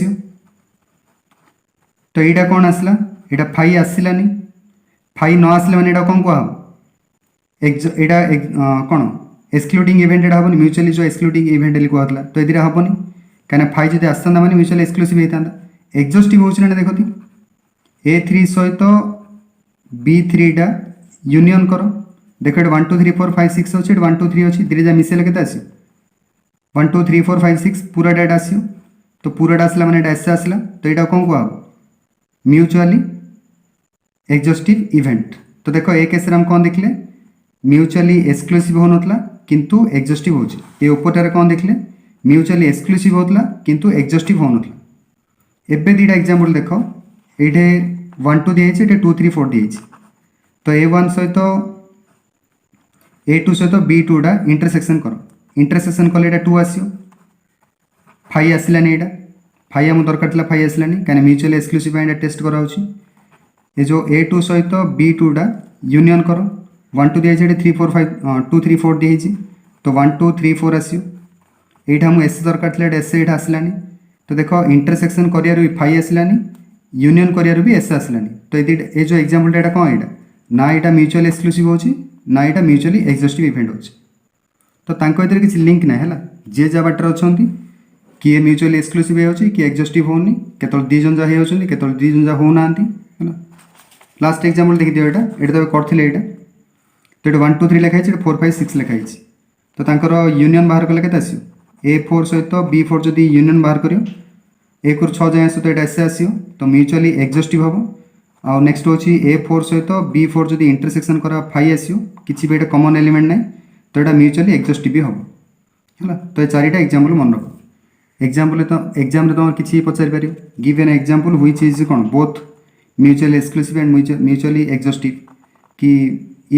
तो यहाँ कौन आसला यहाँ 5 आसलानी 5 न आसले मैंने यहाँ कौन कह यहाँ कौन एक्सक्लूडिंग इवेंट यहाँ हेनी म्यूचुअली जो एक्सक्लूडिंग इवेंट कहला। तो ये हेनी कहीं 5 जो आसता मैंने म्यूचुअल एक्सक्लूसिव होता एक्जॉस्टिव होना देखती A3 सहित B3 टा यूनियन कर देख 1 2 3 4 5 6 अच्छे 1 2 3 अच्छी धीरे मिसेले के आस 1 2 3 4 5 6 पूरा डाटा आस। तो पूरा आसला मैंने एस आसला। तो यहाँ कौन कह म्यूचुअली एक्जॉस्टिव इवेंट। तो देख ए केस आम कौन देखले म्यूचुअली एक्सक्लूसिव हो नाला किंतु एक्जॉस्टिव हो ऊपर कौन देखले म्यूचुअली एक्सक्लूसिव होता किंतु एक्जॉस्टिव हो नाला। एबे दीटा एग्जांपल देख ये 1 2 दिखाई 2 3 4 दिखाई। तो A1 सहित A2 सहित B2 टा इंटरसेक्शन कर इंटरसेक्शन कले यहाँ 2 आस 5 आसलानी यहाँ 5 आम दरकार था 5 आसलानी कहीं म्यूचुअल एक्सक्लूसिव यहाँ टेस्ट कराऊँगी। ये जो A2 सहित B2 टा यूनियन कर 1 2 दिखाई 3 4 5 2 3 4 दिखाई। तो 1 2 3 4 आस यहाँ मुझे एस दरकार था एस यहाँ आसलानी। तो देख इंटरसेक्शन कर 5 आसलानी यूनियन कर भी एस आसलानी। तो ये जो एग्जांपल यहाँ कौन यहाँ ना यहाँ म्यूचुअल एक्सक्लूसिव हो ना यहाँ म्यूचुअली एक्जॉस्टिव इवेंट हो। तो तांको किसी लिंक ना है जी जहाँ बाटर अच्छा किए म्यूचुअली एक्सक्लूसिव हो किए एक्जॉस्टिव होनी केतल दी जन जहाँ होती केतल दी जन जहाँ होना है। लास्ट एग्जांपल देखी दियो ये तो करथिले यहाँ। तो ये 1 2 3 लिखाई 4 5 6 लिखाई। तो तांकर यूनियन बाहर कले के A4 सहित B4 जदि यूनियन बाहर कर 1 रु 6 जाए आस तो ये एस आस तो म्यूचुअली एक्जस्टिव हम आउ नेक्स्ट होची A4 सहित B4 जदि इंटरसेक्शन करा 5 आस किसी भी कमन एलिमेंट ना तो यहाँ म्यूचुअली एक्जस्टिव हम है तो ये चारिटा एग्जाम्पल मन रख एग्जाम्पल तो एग्जाम तुम किसी पचारि पार give an example which is कौन both mutually exclusive and mutually exhaustive कि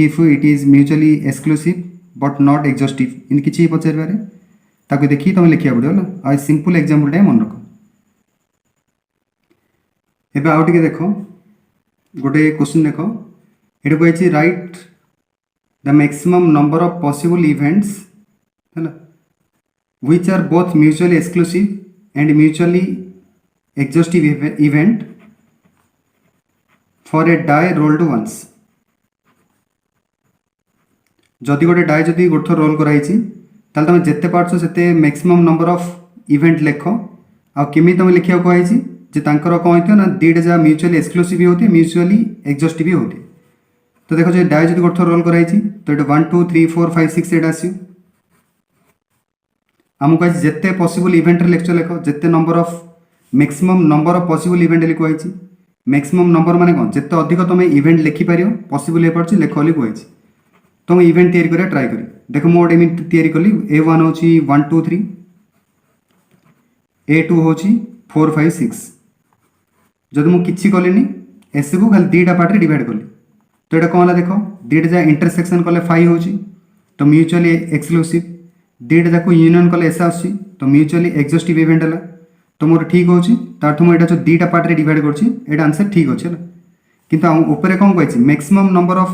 if it is mutually exclusive but not exhaustive in किसी पचारि पारे ताको देखी तुम लिखा पड़ो ना आ सिंपल एग्जाम्पलटा मन रख एबे आउ टिके देख गोटे क्वेश्चन देख ये कही right the maximum number of possible events है which are both mutually exclusive and mutually exhaustive event for a die rolled once जदि गोटे डाए जदि गोटे थर रोल कराई ताल तुम जिते पार्छ से मैक्सिमम नंबर ऑफ इवेंट लेख आमी तुम लिखा कही जे तांकर कौन होती ना दीटा जहाँ म्यूचुअली एक्सक्लूसिव भी होती म्यूचुअली एक्जस्टिव भी होती तो देखो जो डाए जब गोटे थर रोल कराई तो ये 1 2 3 4 5 6 8 आस आमको कही जिते पॉसिबल इवेंट लेक्चर लेख जिते number of maximum number of possible event लिख कही मैक्सिमम नंबर माने कौन जिते अधिक तुम इवेंट लिखिपार पॉसिबल हो पार्छ लेख बोली कही तुम इवेंट तैयारी करा ट्राए कर देख मुझे गोटे इवेंट तैयारी कली A1 हूँ 1 2 3 A2 हूँ 4 5 6 जब मुझे किसी कलिनी एस को खाली दीटा पार्ट डिवाइड कली तो ये कौन है देख दीटा जहाँ इंटरसेक्शन कले 5 हो तो म्यूचुअली एक्सक्लूसिव दीटा जाक यूनियन कले एस आस तो म्यूचुअली एक्जस्टिव इवेंट है तो मोर ठीक होची मुझे जो दीटा पार्ट डिवाइड कर आंसर ठीक अच्छे है कि ऊपर कौन कही maximum number of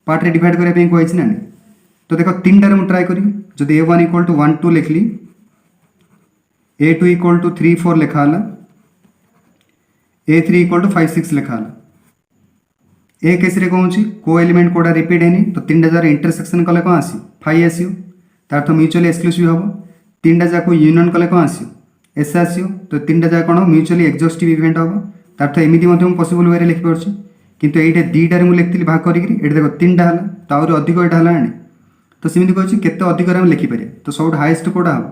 part divide करने कही ना तो देख 3टार मुझे ट्राए करी जब A1 = 1 2 लिखली A2 = 3 4 लिखा A3 = 5 6 लिखा ए केस रे कौन को एलिमेंट कोड़ा रिपीट है तो 3टा जार इंटरसेक्शन कले कौन आसी 5 आसो तार तो म्यूचुअली एक्सक्लूसिव हम 3टा जाक यूनियन कले कौन आसो एस आसो तो 3टा जाक कौन म्यूचुअली एक्जस्टिव इवेंट हम तार तो एमती पॉसिबल वे लिखिपार किंतु ये दीटार मुझे लिखी भाग करी देख 3टा है तो आहरी अधिक यहाँ है तो सेमती कही केते अधिक आम लिखिपर तो सब हाएस्ट कौटा हम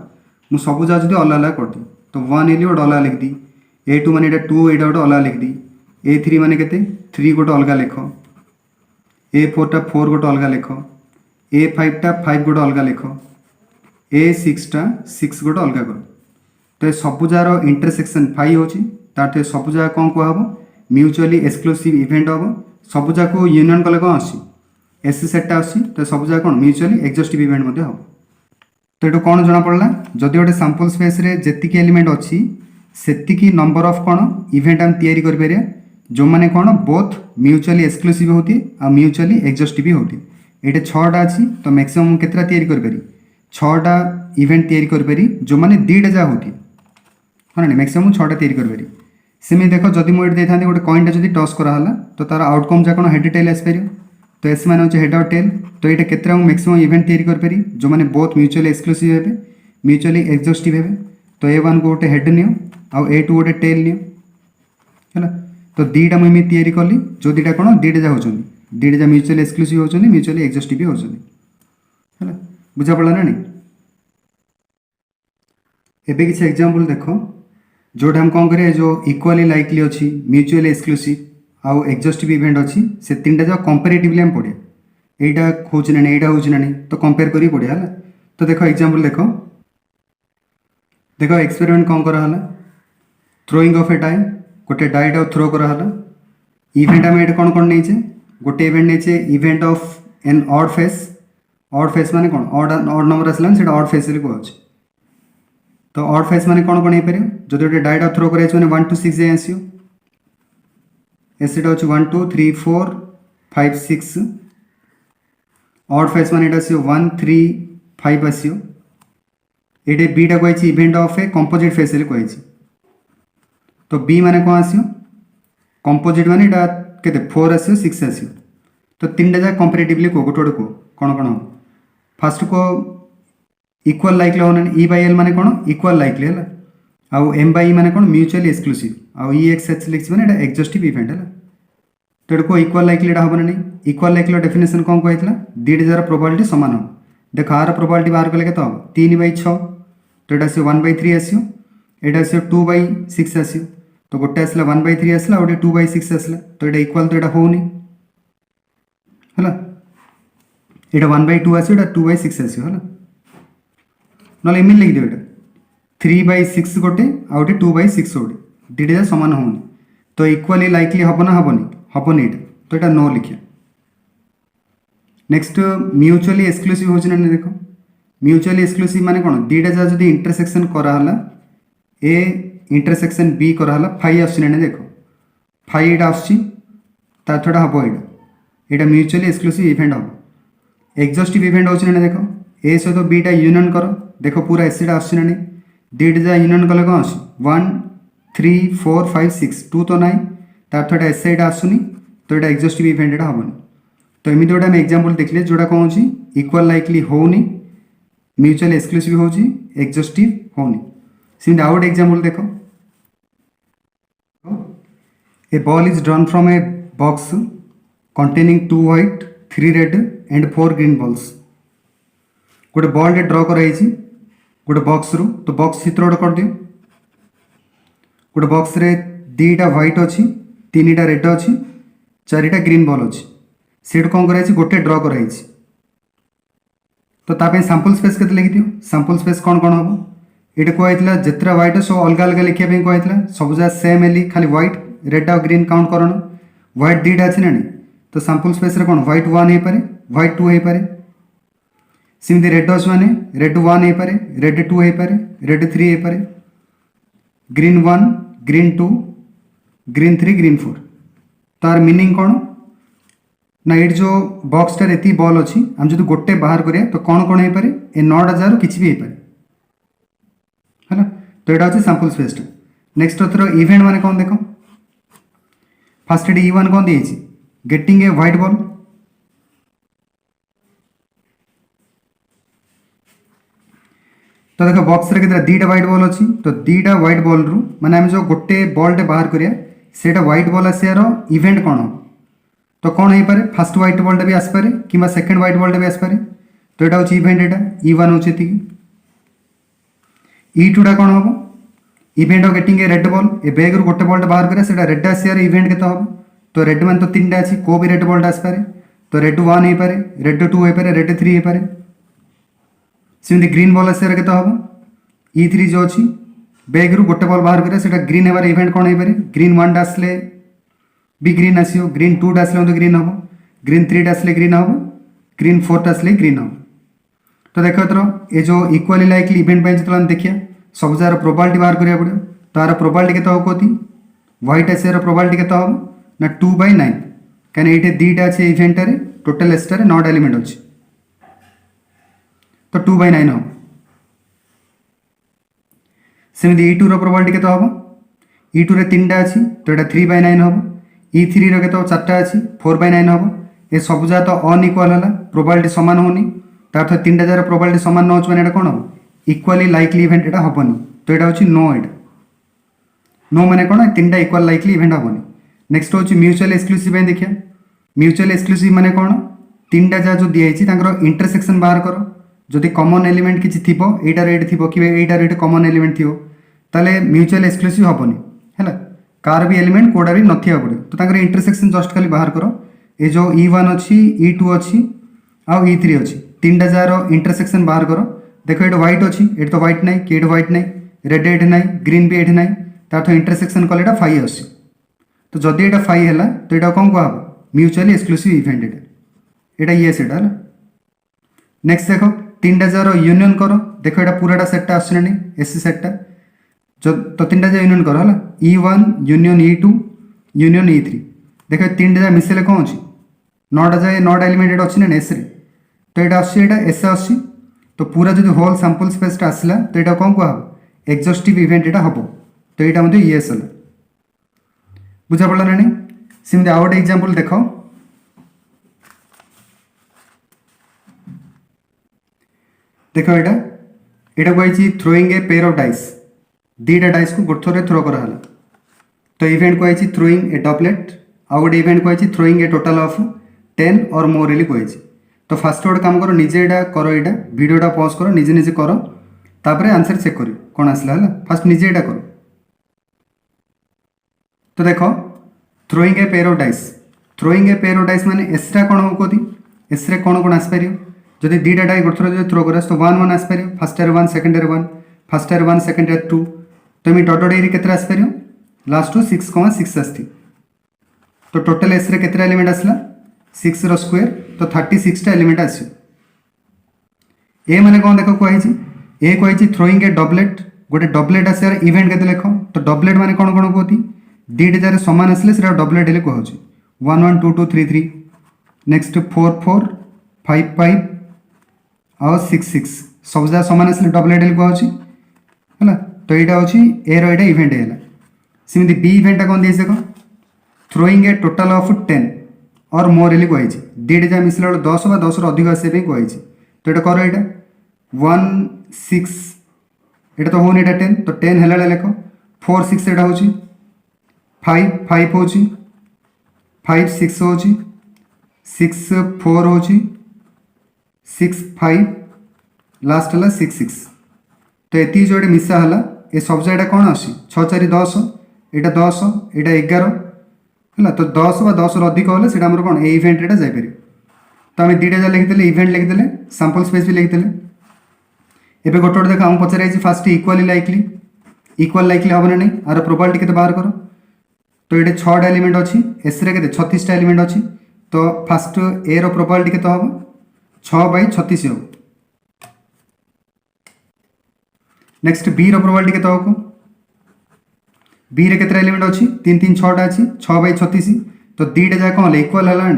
मुझे सब जगह जो अलग अलग करदी तो 1 एली गोटे अलग लिखदी A2 मान 2 यहाँ गोटे अलग लिखदी A3 मान के 3 गोटे अलग लिख A4 टा 4 गोटे अलग लिख A5 टा 5 गोटे अलग लिख A6 टा 6 गोटे अलग कर तो सब जार इंटरसेक्शन 5 हो तार सब जगह कौन कहब म्यूचुअली एक्सक्लूसिव इवेंट हम सब जगह यूनियन कले कौन आसी एस सेटा आसी तो सब जगह कौन म्यूचुअली एक्जस्टिव इवेंट हम तो ये कौन जना पड़ा जदि गोटे सैंपल स्पेस रे जेतिकी एलिमेंट अच्छी सेतिकी नंबर ऑफ कौन इवेंट आम तैयारी करें जो मैंने कौन बोथ म्यूचुअली एक्सक्लूसिव होती आ म्यूचुअली एक्जस्टिव होती ये 6टा अच्छी तो मैक्सिमम केतटा तैयारी करें 6टा इवेंट तैयारी करें जो मैंने 2टा जहाँ होती हाँ ना मैक्सिमम 6टा तैयारी करें सेमती देख जदि मुझे था गोटे कॉइनटा जब टस कराला तो तार आउटकम जहाँ कौन हेड टेल आसपार तो एस मान हूँ हेड और टेल तो ये केतटा मैक्सिमम इवेंट तैयारी करें जो मैंने बहुत म्यूचुअली एक्सक्लूसिव हे म्यूचुअली एक्जस्टिव हे तो A1 को गोटे हेड नियो आउ A2 गोटे टेल नियो है तो 2टा मुझे तैयारी कली जो 2टा कौन 2टा जहाँ होती 2टा जहाँ म्यूचुअली एक्सक्लूसिव होती म्यूचुअली एक्जस्टिव भी होती है बुझा पड़ा ना नहीं एबे किसी एग्जांपल देख जोटा हम कौन करें जो इक्वाली लाइकली अच्छी म्यूचुअली एक्सक्लूसिव आउ एक्जस्टिव इवेंट अच्छी से 3टा जगह कंपेरेटिवली हम पढ़े यहाँ हूँ ना यहाँ हूँ ना तो कंपेयर करी पढ़िया है तो देख एग्जांपल देख एक्सपेरिमेंट कौन कराला थ्रोइंग ऑफ ए डाई गोटे डाईटा थ्रो कराला इवेंट आम ये कौन कौन नहीं गोटे इवेंट नहीं event of an odd face माने कौन ऑड नंबर आसला से ऑड फेस कह तो ऑड फेस माने कौन कौन हो पार जो गोटे डाईटा थ्रो कर 1 2 6 जाए आसो एसटा हूँ 1 2 3 4 5 6 ऑड फेस मान ये 1 3 5 आसो ये बीटा कही event of a composite face कही तो बी माने कौन आसो कंपोजिट माने के 4 आसो 6 आसो तो 3टा जगह कंपेरेटिवली को गोटे गोटे को कौन कौन हम फास्ट को इक्वाल लाइकली होना E by L माने कौन इक्वाल लाइकली है आउ M by E माने कौन म्यूचुअली एक्सक्लूसिव आउ EXH लिखी माने एक्जस्टिव इवेंट है तो ये को इक्वाल लाइकली हम ना इक्वाल लाइकली डेफिनेशन कौन कहला 2टा जार प्रोबेबिलिटी सामान हम देख आर प्रोबेबिलिटी बाहर कले के 3/6 तो ये आसो 1/3 आसो ये आसो 2/6 आसो तो गोटे आसला 1/3 आसला गोटे 2/6 आसला तो ये इक्वाल तो यहाँ होनी है ये 1/2 आसो ये 2/6 आसो है ना एमती लिखिदिव ये 3/6 गोटे आ गए 2/6 गोटे दुटा सामान होनी तो इक्वाली लाइकली हम ना हेनी हेनी ये तो यहाँ नो लिखिया नेक्स्ट म्यूचुअली एक्सक्लूसिव हो देख म्यूचुअली एक्सक्लूसिव माने कौन दुटा जहाँ जो इंटरसेक्शन कराला ए इंटरसेक्शन बी कराला फाइ आसने देख फाइ यहाँ आसा छड़ा हम यहाँ म्यूचुअली एक्सक्लूसिव इवेंट हम एक्जॉस्टिव इवेंट हो देख ए सहित बीटा यूनियन कर देख पूरा एसिड आसना दुटा जहाँ यूनियन कले कौन आस 1 3 4 5 6 2 तो नाई तार थोड़ा एस यहाँ आसुनी तो यहाँ एक्जॉस्टिव इवेंट यहाँ हेनी तो एमती गोटे आम एग्जांपल देखले जोड़ा कौन हो इक्वल लाइकली होनी म्यूचुअल एक्सक्लूसिव हो एक्जॉस्टिव होनी सेमती आउ गोटे एग्जांपल देख a ball is drawn from a box containing 2 white 3 red and 4 green balls गोटे बॉल ड्र कराई गोटे बॉक्स रु तो बॉक्स चित्र गोटे कर दियो गोटे बॉक्स रे 2टा व्हाइट अच्छी 3टा रेड अच्छी 4टा ग्रीन बॉल अच्छी सीट कौन कराई गोटे ड्र कराई तो ताप सैंपल स्पेस के लिखि दियो सैंपल स्पेस कौन कौन हम ये कहला जितना व्हाइट सब अलग अलग लिखा कहला सब जगह सेम एली खाली व्हाइट रेड आ ग्रीन काउंट करण व्हाइट 2टा अच्छी ना तो सैंपल स्पेस रे कौन व्हाइट 1 हो पारे व्हाइट 2 हो पारे सेमती रेड अच्छे मैंने रेड 1 हो पारे रेड 2 हो पारे रेड 3 हो पारे ग्रीन 1 ग्रीन 2 ग्रीन 3 ग्रीन 4 तार मीनिंग कौन ना ये जो बॉक्स टार ये बॉल अच्छी आम जो गोटे बाहर करिया तो कौन कौन हो पारे ए 9टा जार किसी भी हो पारे है तो यहाँ हूँ सैंपल स्पेस नेक्स्ट थर इवेंट माने कौन देख फास्ट ये E1 कौन दी गेटिंग ए व्हाइट बॉल तो देख बॉक्स रे केते 2टा व्हाइट बॉल अच्छी तो 2टा व्हाइट बॉल रु माने आम जो गोटे बॉल टे बाहर करिया सेटा व्हाइट बॉल आसार इवेंट कौन हम तो कौन हो पारे फास्ट व्हाइट बॉलटा भी आसपे कि सेकेंड व्हाइट बॉलटा भी आसपे तो यहाँ हूँ इवेंट यहाँ E1 हूँ E2टा कौन हम event of getting A red ball A bag रु गोटे बॉलटा बाहर करिया सेटा रेड आसार इवेंट के हम तो रेड मान तो 3टा अच्छी को भी रेड बॉलटा आसपे तो रेड 1 हो पारे रेड 2 हो पारे रेड 3 हो पारे सेमती ग्रीन बॉल आसार के हम E3 जो अच्छी बैग रु गोटे बॉल बाहर करिया सेटा ग्रीन होबार इवेंट कौन हो पारे ग्रीन 1टा आसले भी ग्रीन आसो ग्रीन 2टा आसले तो ग्रीन हम ग्रीन 3टा आसले ग्रीन हम ग्रीन 4टा आसले ग्रीन हम तो देख ये जो इक्वाली लाइकली इवेंट जो देखिए सब जार प्रोबाबिलिटी बाहर करा पड़ो तार प्रोबाबिलिटी के कथी व्हाइट आसार प्रोबाबिलिटी के हम ना 2/9 कहीं ये 2टा अच्छे इवेंटार टोटाल एसटार 9टा एलिमेंट अच्छे तो 2/9 हम सेमती E2 प्रोबाबिलिटी के हम E2 रे 3टा अच्छी तो यहाँ 3/9 हम E3 रे के 4टा अच्छी 4/9 हम ये सब जगह तो अनइक्वाल है प्रोबाबिलिटी सामान होनी तार 3टा जगह प्रोबाबिलिटी सामान न हो कौन हम इक्वाली लाइकली इवेंट यहाँ हेनी तो यहाँ हूँ नो एट नो मैंने कौन 3टा इक्वाल लाइकली इवेंट हेनी नेक्स्ट हूँ म्यूचुअल एक्सक्लूसिव देखिए म्यूचुअल एक्सक्लूसिव माने कौन 3टा जहाँ जो दिखाई इंटरसेक्शन बाहर कर जदि कमन एलिमेंट किसी थी यहीटार ये थी कि यहीटार ये कमन एलिमेंट थी ताले म्यूचुअल एक्सक्लूसिव हेनी है कार भी एलिमेंट कोड़ा भी नथिया पड़े तो इंटरसेक्शन जस्ट खाली बाहर कर ये जो E1 अच्छी E2 अच्छी आउ E3 अच्छी 3टा जार इंटरसेक्शन बाहर कर देख ये व्हाइट अच्छी ये तो व्हाइट नाई कि व्हाइट नाई रेड ये ना ग्रीन भी ये ना तार इंटरसेक्शन कले यहाँ फाइ आस तो जदि यहाँ फाइ है तो यहाँ कौन कह म्यूचुअली एक्सक्लूसिव इवेंट यहाँ ये सेटा है नेक्स्ट देख 3टा जार यूनियन कर देख यहाँ पूराटा सेटा आसना एस सेटा जो तो 3टा जार यूनियन कर है E1 union E2 union E3 देख 3टा जार मिसेले कौन अच्छी 9टा जार 9टा एलिमेंट ये अच्छी ना एस तो यहाँ आसा एस आसी तो पूरा जो होल सैंपल स्पेसटा आसला तो यहाँ कौन कह एक्जॉस्टिव इवेंट यहाँ हम तो यहाँ मतलब येस है बुझा पड़ा ना सेमती आउ गोटे एग्जांपल देख देख यहाँ कही throwing a pair of dice 2टा डाइस को गोटे थ्रो कराला तो इवेंट कही थ्रोइंग ए डबलेट आउ गोटे इवेंट कही थ्रोइंग ए टोटाल ऑफ 10 और मोर एली कही तो फास्ट गोटे काम कर निजे यहाँ कर यहाँ भिडियोटा पॉज कर निजे निजे कर तापर आंसर चेक कर कौन आसला है फास्ट निजे यहाँ कर। तो देख throwing a pair of dice, throwing a pair of dice माने एसरा कौन हो कौन एसरे कौन कौन आसपार जदि दुईटा डाई गोटे थर जो थ्रो कर तो 1 1 आसपार first year 1 second year 1 first year 1 second year 2 तो एम डट डाई के आसपार लास्ट 6,6 आसती तो टोटाल एस रे केतरा एलिमेंट आसला 6 रो स्क्वायर तो 36 टा एलिमेंट आसी। ए माने कौन देख कही ए कही थ्रोइंग ए डबलेट गोटे डबलेट आसार इवेंट के लिख तो डबलेट माने कौन कौन कहती दुईटा जार सामान आसले से डबलेट हेल्ले कहे 1 1 2 2 3 3 नेक्स्ट 4 4 5 5 और 6 6 सब जगह सामान आसले डबलेट हेल्ले कहे है तो यहाँ हूँ ए रहा इवेंट है सेमती बी इवेंटा कौन देख थ्रोइंग ए टोटाल ऑफ 10 और मोर हेल्ले कही दुईटा जहाँ मिसला 10 बा 10 अधिक आसापी कही तो यहाँ कर यहाँ 1 6 यहाँ तो होनी 10 तो 10 है लेख 4 6 यहाँ हूँ 5 5 हूँ 5 6 हूँ 6 4 हूँ 6 5 लास्ट है 6 6 तो ये जो मिसा है ये सब जगह कौन आसी 6 4 10 यहाँ 10 यहाँ 11 है तो 10 बा 10 अधिक हेल्ले से कौन ए इवेंट यहाँ जापर तो आम दुईटा जहाँ लिखिदे इवेंट लिखिदे सैंपल स्पेस भी लिखिदे एबे गोटे गोटे देख आम पचार फास्ट इक्वाली लाइकली हम ना नहीं आर प्रोबाबिलिटी के बाहर कर तो ये 6टा एलिमेंट अच्छी एस रे के 36टा एलिमेंट अच्छी तो फास्ट ए रो प्रोबाबिलिटी के हम 6/36 हो। नेक्स्ट बी रो प्रोबाबिलिटी के हम बी रे केतरा एलिमेंट अच्छी 3 3 6टा अच्छी 6/36 तो दुईटा जहाँ कौन इक्वाल है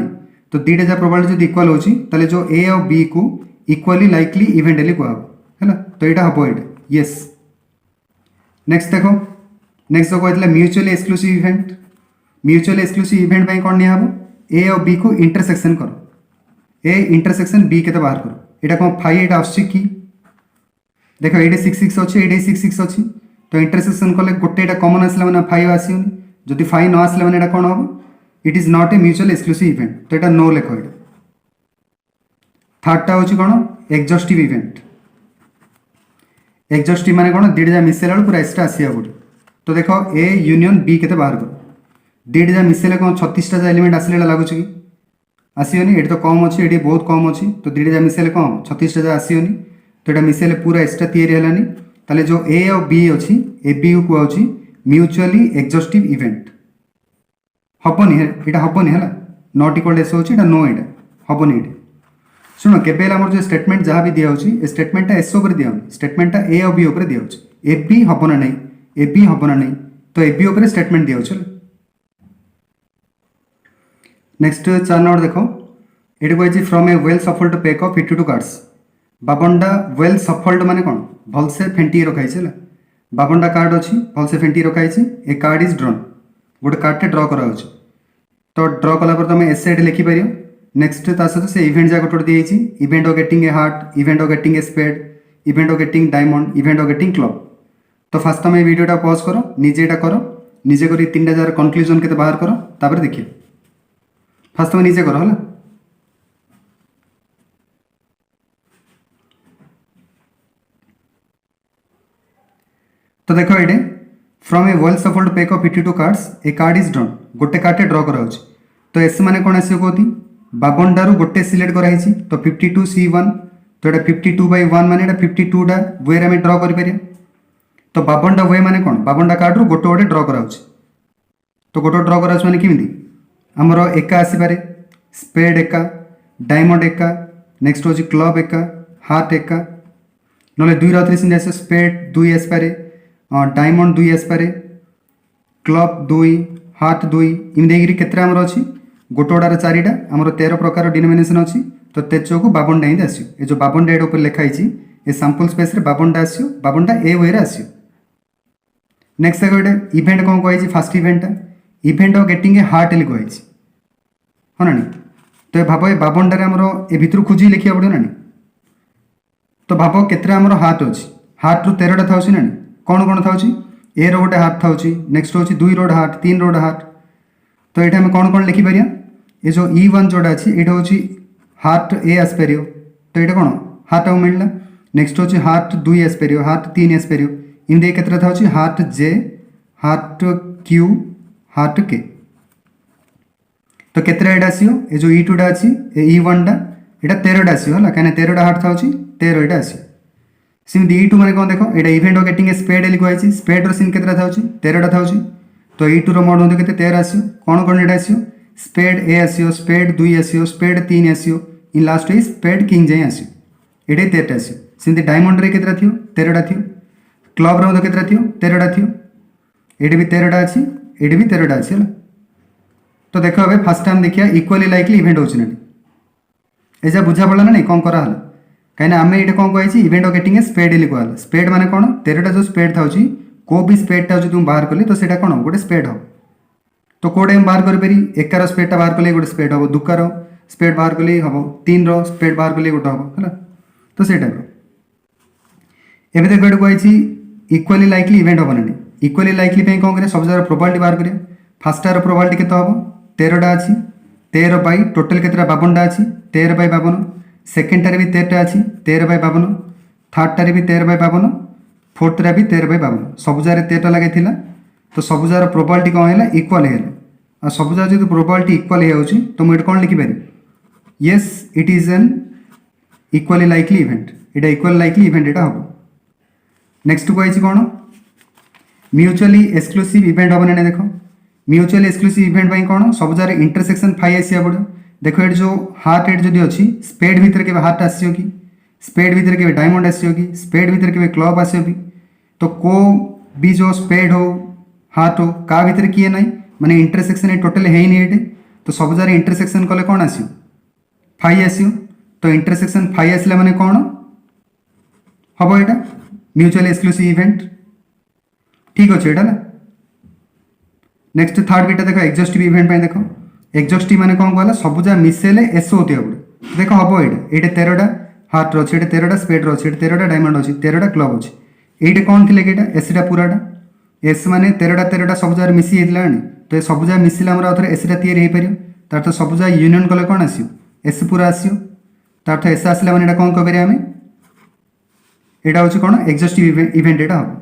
तो दुईटा जहाँ प्रोबाबिलिटी जो इक्वाल होती जो ए और बी को इक्वाली लाइकली इवेंट हेल्ले कह है तो यहाँ हम ये येस। नेक्स्ट देखो नेक्स्ट जो कहते mutually exclusive event mutually exclusive event कौन निया ए और बी को इंटरसेक्शन कर ए इंटरसेक्शन बी के बाहर कर यहाँ कौन 5 यहाँ आस देख ये 6 6 अच्छे ये 6 6 अच्छी तो इंटरसेक्शन कले गोटे यहाँ कमन आसला मैंने 5 आसोनी जदि 5 न आसला मैंने कौन हम it is not a mutual exclusive event तो यहाँ नो लेख ये थर्डटा हूँ कौन एक्जस्टिव इवेंट एक्जस्टिव माने कौन दुईटा जहाँ मिसेला पूरा एक्सट्रा आसिया पड़े तो देख ए यूनियन बी के बाहर कर दुईटा जहाँ मिसेले कौन 36टा जहाँ एलिमेंट आसले लगुच कि आसोनी ये तो कम अच्छी ये बहुत कम अच्छी तो दुईटा जहाँ मिसेले कौन 36टा जहाँ आसोनी तो यहाँ मिसेले पूरा एक्सट्रा तैयारी है ताले जो ए और बी अच्छी ए बी को कहुच्छी म्यूचुअली एक्जस्टिव इवेंट हेनी यहाँ हेनी है नॉट इक्वल एस होता नो यहाँ हेनी ये शुण के जो स्टेटमेंट जहाँ भी दिखाई स्टेटमेंटा एस उपर दिखाऊनी स्टेटमेंटा ए और बी उपर दिखाई ए बी हम ना नहीं ए बी हम ना नहीं तो ए बी उपर स्टेटमेंट दिखाई। नेक्स्ट 4 नंबर देखो ये कही from a well shuffled pack of 52 cards 52टा वेल सफल्ड माने कौन भलसे फेंटी रखाई है 52टा कार्ड अच्छी भलसे फेंटी रखाई ए कार्ड इज ड्रन गोटे कार्डटे ड्र करा तो ड्र कला तुम एस लिखिपर नेक्स्ट सहित से इवेंट जहाँ गोटे दिखाई event of getting a heart event of getting a spade event of getting diamond event of getting club तो फास्ट तुम वीडियोटा पॉज कर निजे कर निजे कर 3टा जार कनक्लूजन के बाहर कर तापर देखिए फास्ट तुम निजे कर है तो देख ये from a well shuffled pack of 52 cards A card is drawn गोटे कार्डटे ड्र कर तो एस माने कौन आस कहती 52टारू गोटे सिलेक्ट कराई तो 52C1 तो ये 52/1 माने 52टा वे आम ड्र कर तो 52टा वे माने कौन 52टा कार्ड रू गोटे गोटे ड्र कराऊँ तो गोटे ड्र कराऊँ माने किमिति आमर एका आसपे स्पेड एका डायमंड एका नेक्स्ट हूँ क्लब एका हार्ट एका ना 2 रे सीधे आस स्पेड 2 आसपे डायमंड 2 आसपे क्लब 2 हार्ट 2 इमती केतटा आमर अच्छी गोटे गोटार 4टा आमर 13 प्रकार डिनोमिनेशन अच्छी तो तेजो को 52टा ही आसो ये जो 52टा ये ऊपर लिखाई ये सैंपल स्पेस 52टा आसो 52टा ए वे आसो। नेक्स्ट देखो ये इवेंट कौन कही फास्ट इवेंटा event of getting a heart हेल्ले कही हाँ ना तो भाव ये 52टार आमर ए भितर खोजी लिखा पड़ो ना तो भाव केतटा आमर हार्ट अच्छी हार्ट रू 13टा था ना कौन कौन था ए रो गोटे हार्ट था नेक्स्ट हूँ 2 रोड हार्ट 3 रोड हार्ट तो ये आम कौन कौन लिखिपर ये जो E1 जोटा अच्छी ये हूँ हार्ट ए आसपर तो ये कौन हार्ट आम मिलला नेक्स्ट हूँ हार्ट 2 आसपर हार्ट 3 आसपर इनदे केतरा था हार्ट जे हार्ट क्यू हार्ट के तो केतरा एटा आसो ये जो E2 टा अच्छी E1 टा यहाँ 13टा आसो है कहीं 13टा हार्ट था 13 यहाँ आसो सेमती E2 मैंने कौन देख यहाँ इवेंट गेटिंग स्पेड लिखुआई स्पेड्र सीन केतरा था 13टा था तो E2 रो मोड होते 13 आसो कौन कौन यहाँ आसो स्पेड ए आसो स्पेड 2 आसो स्पेड 3 आसो इन लास्ट ही स्पेड किंग जाए आसो ये 13टा आसो सेमती डायमंड रे केतरा थी 13टा थी क्लब रो केतरा थी 13टा थी ये भी 13टा अच्छी ये भी 13टा अच्छी है तो देख ए फास्ट टाइम देखिए इक्वाली लाइकली इवेंट होना ऐसा बुझा पड़ा ना नहीं कौन कराला कहीं आम ये कौन कही इवेंट गेटिंग स्पेड कहला स्पेड माने कौन 13टा जो स्पेड था को भी स्पेड टा तुम बाहर कली तो सेटा कौन गोटे स्पेड हम तो कोटे बाहर करी 1 स्पेडटा बाहर कले गोटे स्पेड हम 2 स्पेड बाहर कले हम 3 स्पेड बाहर कले गोटे हम है तो से टाइप एवं देख ये कही इक्वाली लाइकली इवेंट हम ना इक्वाली लाइकली कौन करें सब जगह प्रोबाबिलिटी बाहर करें फास्टार प्रोबाबिलिटी केते हम 13टा अच्छी 13 बाई टोटाल केतटा 52टा अच्छी 13 बाई 52 सेकेंडटारे भी 13टा अच्छी 13 बाई 52 थर्डटारे भी 13 बाई 52 फोर्थटा भी 13 बाई 52 सब जगह 13टा लगे तो सब जगह प्रोबाबिलिटी कौन है इक्वाल है आ सब जगह जो प्रोबाबिलिटी इक्वाल हो तो मुझे कौन लिखिपारि yes it is an equally likely event यहाँ इक्वाल लाइकली इवेंट यहाँ हम नेक्स्ट कही कौन म्यूचुअली एक्सक्लूसिव इवेंट हम ना देख म्यूचुअली एक्सक्लूसिव इवेंट कौन सब जगह इंटरसेक्शन फाइ आसा पड़ो देख ये जो हार्ट एट जो अच्छी स्पेड भितर के हार्ट आसो कि स्पेड भितर के डायमंड आसो कि स्पेड भितर के क्लब आसो कि तो को भी जो स्पेड हो हार्ट हो का भितर किए ना माने इंटरसेक्शन टोटल है नहीं तो सब जगह इंटरसेक्शन कले कौन आसो फाइ आसो तो इंटरसेक्शन फाइ आसला माने कौन हम यहाँ म्यूचुअली एक्सक्लूसिव इवेंट ठीक अच्छे यहाँ नेक्स्ट थर्ड बीटा देख एक्जॉस्टिव इवेंट देख एक्जॉस्टिव माने कौन कहला सब जगह मिसेले एस होती है देख हम ये 13टा हार्ट अच्छे 13टा स्पेड अच्छे 13टा डायमंड अच्छे 13टा क्लब अच्छे ये कौन थी कि एसटा पूराटा एस माने 13टा सब जगह मिसी होता तो ये सब जगह मिसिले आम आउे एसटा तैयारी हो पार तो सब जगह यूनियन कले कौन आसो एस पूरा आसो तार एस आसला मैंने कौन कह आम यहाँ हूँ कौन एक्जॉस्टिव इवेंट यहाँ हम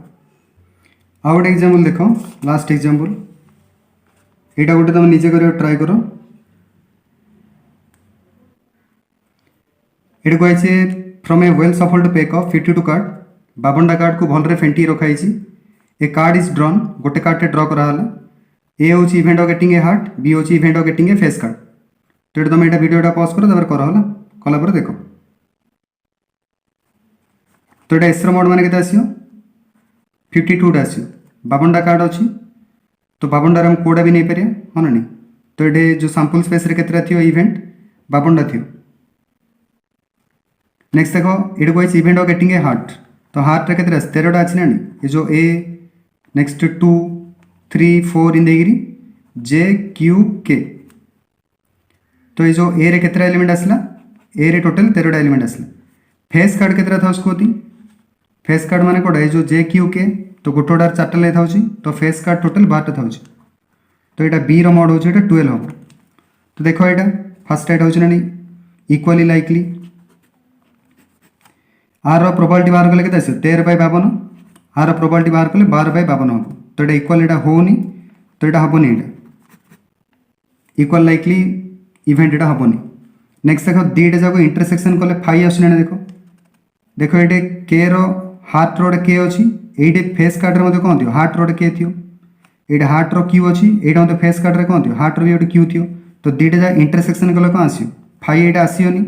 आउ गोटे एग्जांपल देख लास्ट एग्जांपल यहाँ गोटे तुम निजे कर ट्राए कर ये कही from a well shuffled pack of 52 card 52टा कार्ड को भलरे फेंटी रखाई ए कार्ड इज ड्रॉन गोटे कार्ड ड्र कराला ए हूँ event getting a heart B हूँ event getting a face card तो ये तुम यहाँ वीडियोटा पॉज कर करा कलापर देख तो ये एस मोड मैंने आसो 52टा आसो 52टा कार्ड अच्छी तो 52टार हम कोड़ा भी नहीं पारे हाँ ना नहीं तो ये जो सैंपल स्पेस रे केतरा थी इवेंट 52टा थी नेक्स्ट देख ये कही इवेंट गेटिंग ए हार्ट तो हार्ट रे केतरा 13टा अच्छी ना ये जो ए नेक्स्ट 2 3 4 इन देगी जे क्यू के तो ये जो ए रे केतरा एलिमेंट आसला ए रे टोटल 13टा एलिमेंट आसला फेस कार्ड केतरा था उसको फेस कार्ड माने कोड़ा जो जे क्यू के तो गोटोटार 4टा लगे था तो फेस कार्ड टोटल 12टा था तो यहाँ बी मोड हो 12 हम तो देख यहाँ फास्ट एट हो इक्वाली लाइकली आर प्रोबाबिलिटी बाहर कले के 13 बाई 52 आर प्रोबाबिलिटी बाहर कले 12 बाई 52 हम तो यहाँ इक्वाल यहाँ होनी तो यहाँ हेनी यहाँ इक्वाल लाइकली इवेंट यहाँ हेनी नेक्स्ट देख दीटा जाक इंटरसेक्शन कले फाइ आसना देख ये के हार्ट रोड के अच्छी ये फेस कार्ड रे कौन थी हार्ट रोड के थी ये हार्ट रो क्यू अच्छी यहाँ मतलब फेस कार्ड रे कौन थी हार्ट रो भी गोटे क्यू थी तो दीटा जगह इंटरसेक्शन कले कौन आसो फाइ यहाँ आसोनी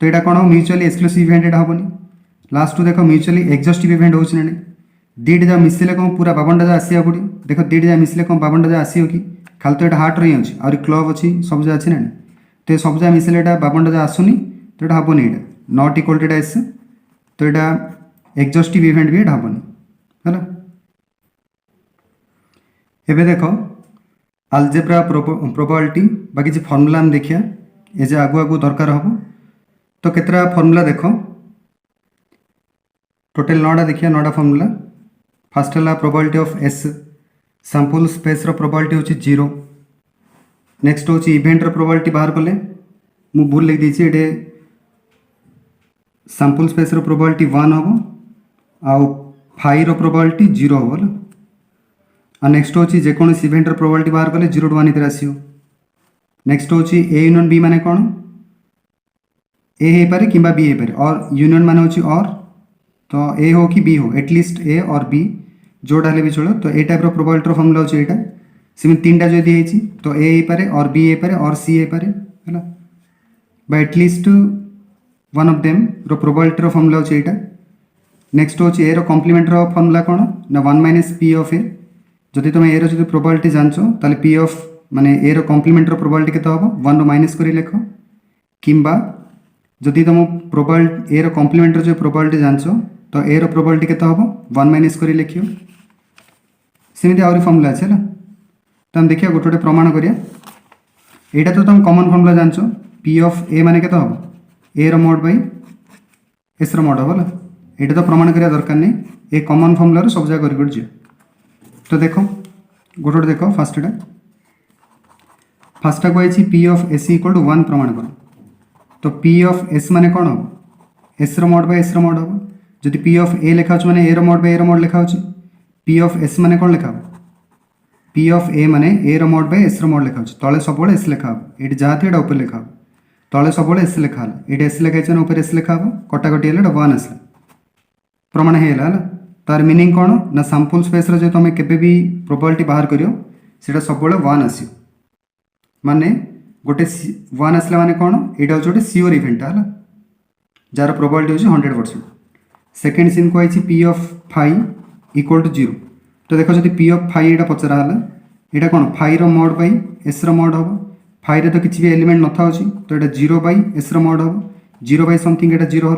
तो यहाँ कौन म्यूचुअली एक्सक्लूसिव इवेंट यहाँ हेनी लास्ट देख म्यूचुअली एक्जॉस्टिव इवेंट हो दीटा जगह मिसिले कौन पूरा 52टा जगह आसिया पड़ो देख दीटा जगह मिसिले कौन 52टा जगह आसो कि खाली तो यहाँ हार्ट रही अच्छी और क्लब अच्छी सब जगह अच्छी ना तो ये सब जगह मिसिले 52टा जगह आसुनी तो यहाँ हेनी यहाँ नॉट इक्वल टू एस तो यहाँ एक्जॉस्टिव इवेंट भी यहाँ हेनी है एबे देख आलजेब्रा प्रोबाबिलिटी बाकी किसी फर्मूला आम देखिए ये जे आगु आगु दरकार हम तो केतरा फर्मूला देख टोटल 9टा देखिए 9टा फर्मूला फास्ट है probability of S sample space probability हूँ 0 नेक्स्ट हूँ इवेंट प्रोबाबिलिटी बाहर कले मु भूल लिख देती ये सैंपल स्पेस रो प्रोबेबिलिटी 1 हम आउ फाइ रो प्रोबेबिलिटी 0 हम आ नेक्स्ट होची जेकोसी इवेंट रो प्रोबेबिलिटी बाहर कले 0 टू 1 इधर आसीओ नेक्स्ट होची ए यूनियन बी माने कोन ए हे पारे किंबा बी हे पारे और यूनियन माने होची और तो ए हो कि बी हो एटलिस्ट ए और बी जोड़ा हेले भी चलो तो ए टाइप रो प्रोबेबिलिटी रो फॉर्मूला होची एटा सिमिन तीनटा जो दी हेची तो ए हे पारे और बी हे पारे और सी हे पारे हैला by at least one of them रो प्रोबेबिलिटी रो फॉर्मूला होची एटा नेक्स्ट होची ए रो कॉम्प्लीमेंट रो फॉर्मूला कोन ना 1 माइनस पी ऑफ ए जदि तुम ए रो जदि प्रोबेबिलिटी जानछो ताले पी ऑफ माने ए रो कॉम्प्लीमेंट रो प्रोबेबिलिटी केते होबो 1 रो माइनस करी लेखो किंबा जदि तुम प्रोबेबिलिटी ए रो कॉम्प्लीमेंट रो जो प्रोबेबिलिटी जानछो तो ए रो प्रोबेबिलिटी केते होबो 1 माइनस करी लेखियो सेमिति आउरी फॉर्मूला अछि ना तो हम देखिया गोटे प्रमाण करिया एटा तो तुम कॉमन फॉर्मूला जानछो पी ऑफ ए माने केते होबो ए रो मोड बाय एस रो मोड होबो ना एटा तो प्रमाण करिया दरकार नै ए कॉमन फॉर्मूला रो सब जगह करि जे तो देखो गोटे देखो फास्टटा को आइछि P of S equal to 1 प्रमाण कर तो पी ऑफ एस माने कोन हो एस रो मोड बाय एस रो मोड हो जदि पी ऑफ ए लिखा छ माने ए रो मोड बाय ए रो मोड लिखा छ पी ऑफ एस माने कोन लिखा पी ऑफ ए माने ए रो मोड बाय एस रो मोड लिखा छ तळे सबले एस लिखा एटी जहा थी एटा ऊपर लिखा तळे सबले एस लिखा एटी एस लिखा छ ऊपर एस लिखा कटा कटी हेले 1 आसला प्रमाण हेला तार मीनिंग कौन ना सैंपल स्पेस रो जो तुम केबे भी प्रोबेबिलिटी बाहर करियो सेटा सबले 1 आसी माने गोटे 1 आसला माने कौन एटा होचे गोटे सियोर इवेंट हला जार प्रोबेबिलिटी होचे 100%। सेकंड सीन को आइछि P of phi equal to 0 तो देखो जदि पी ऑफ फाइ एटा पचरा हला एटा कौन फाइ रो मोड बाय एस रो मोड होबो फाइ रे तो किछि भी एलिमेंट नथा होची तो एटा 0 बाय एस रो मोड होबो 0 बाय समथिंग एटा 0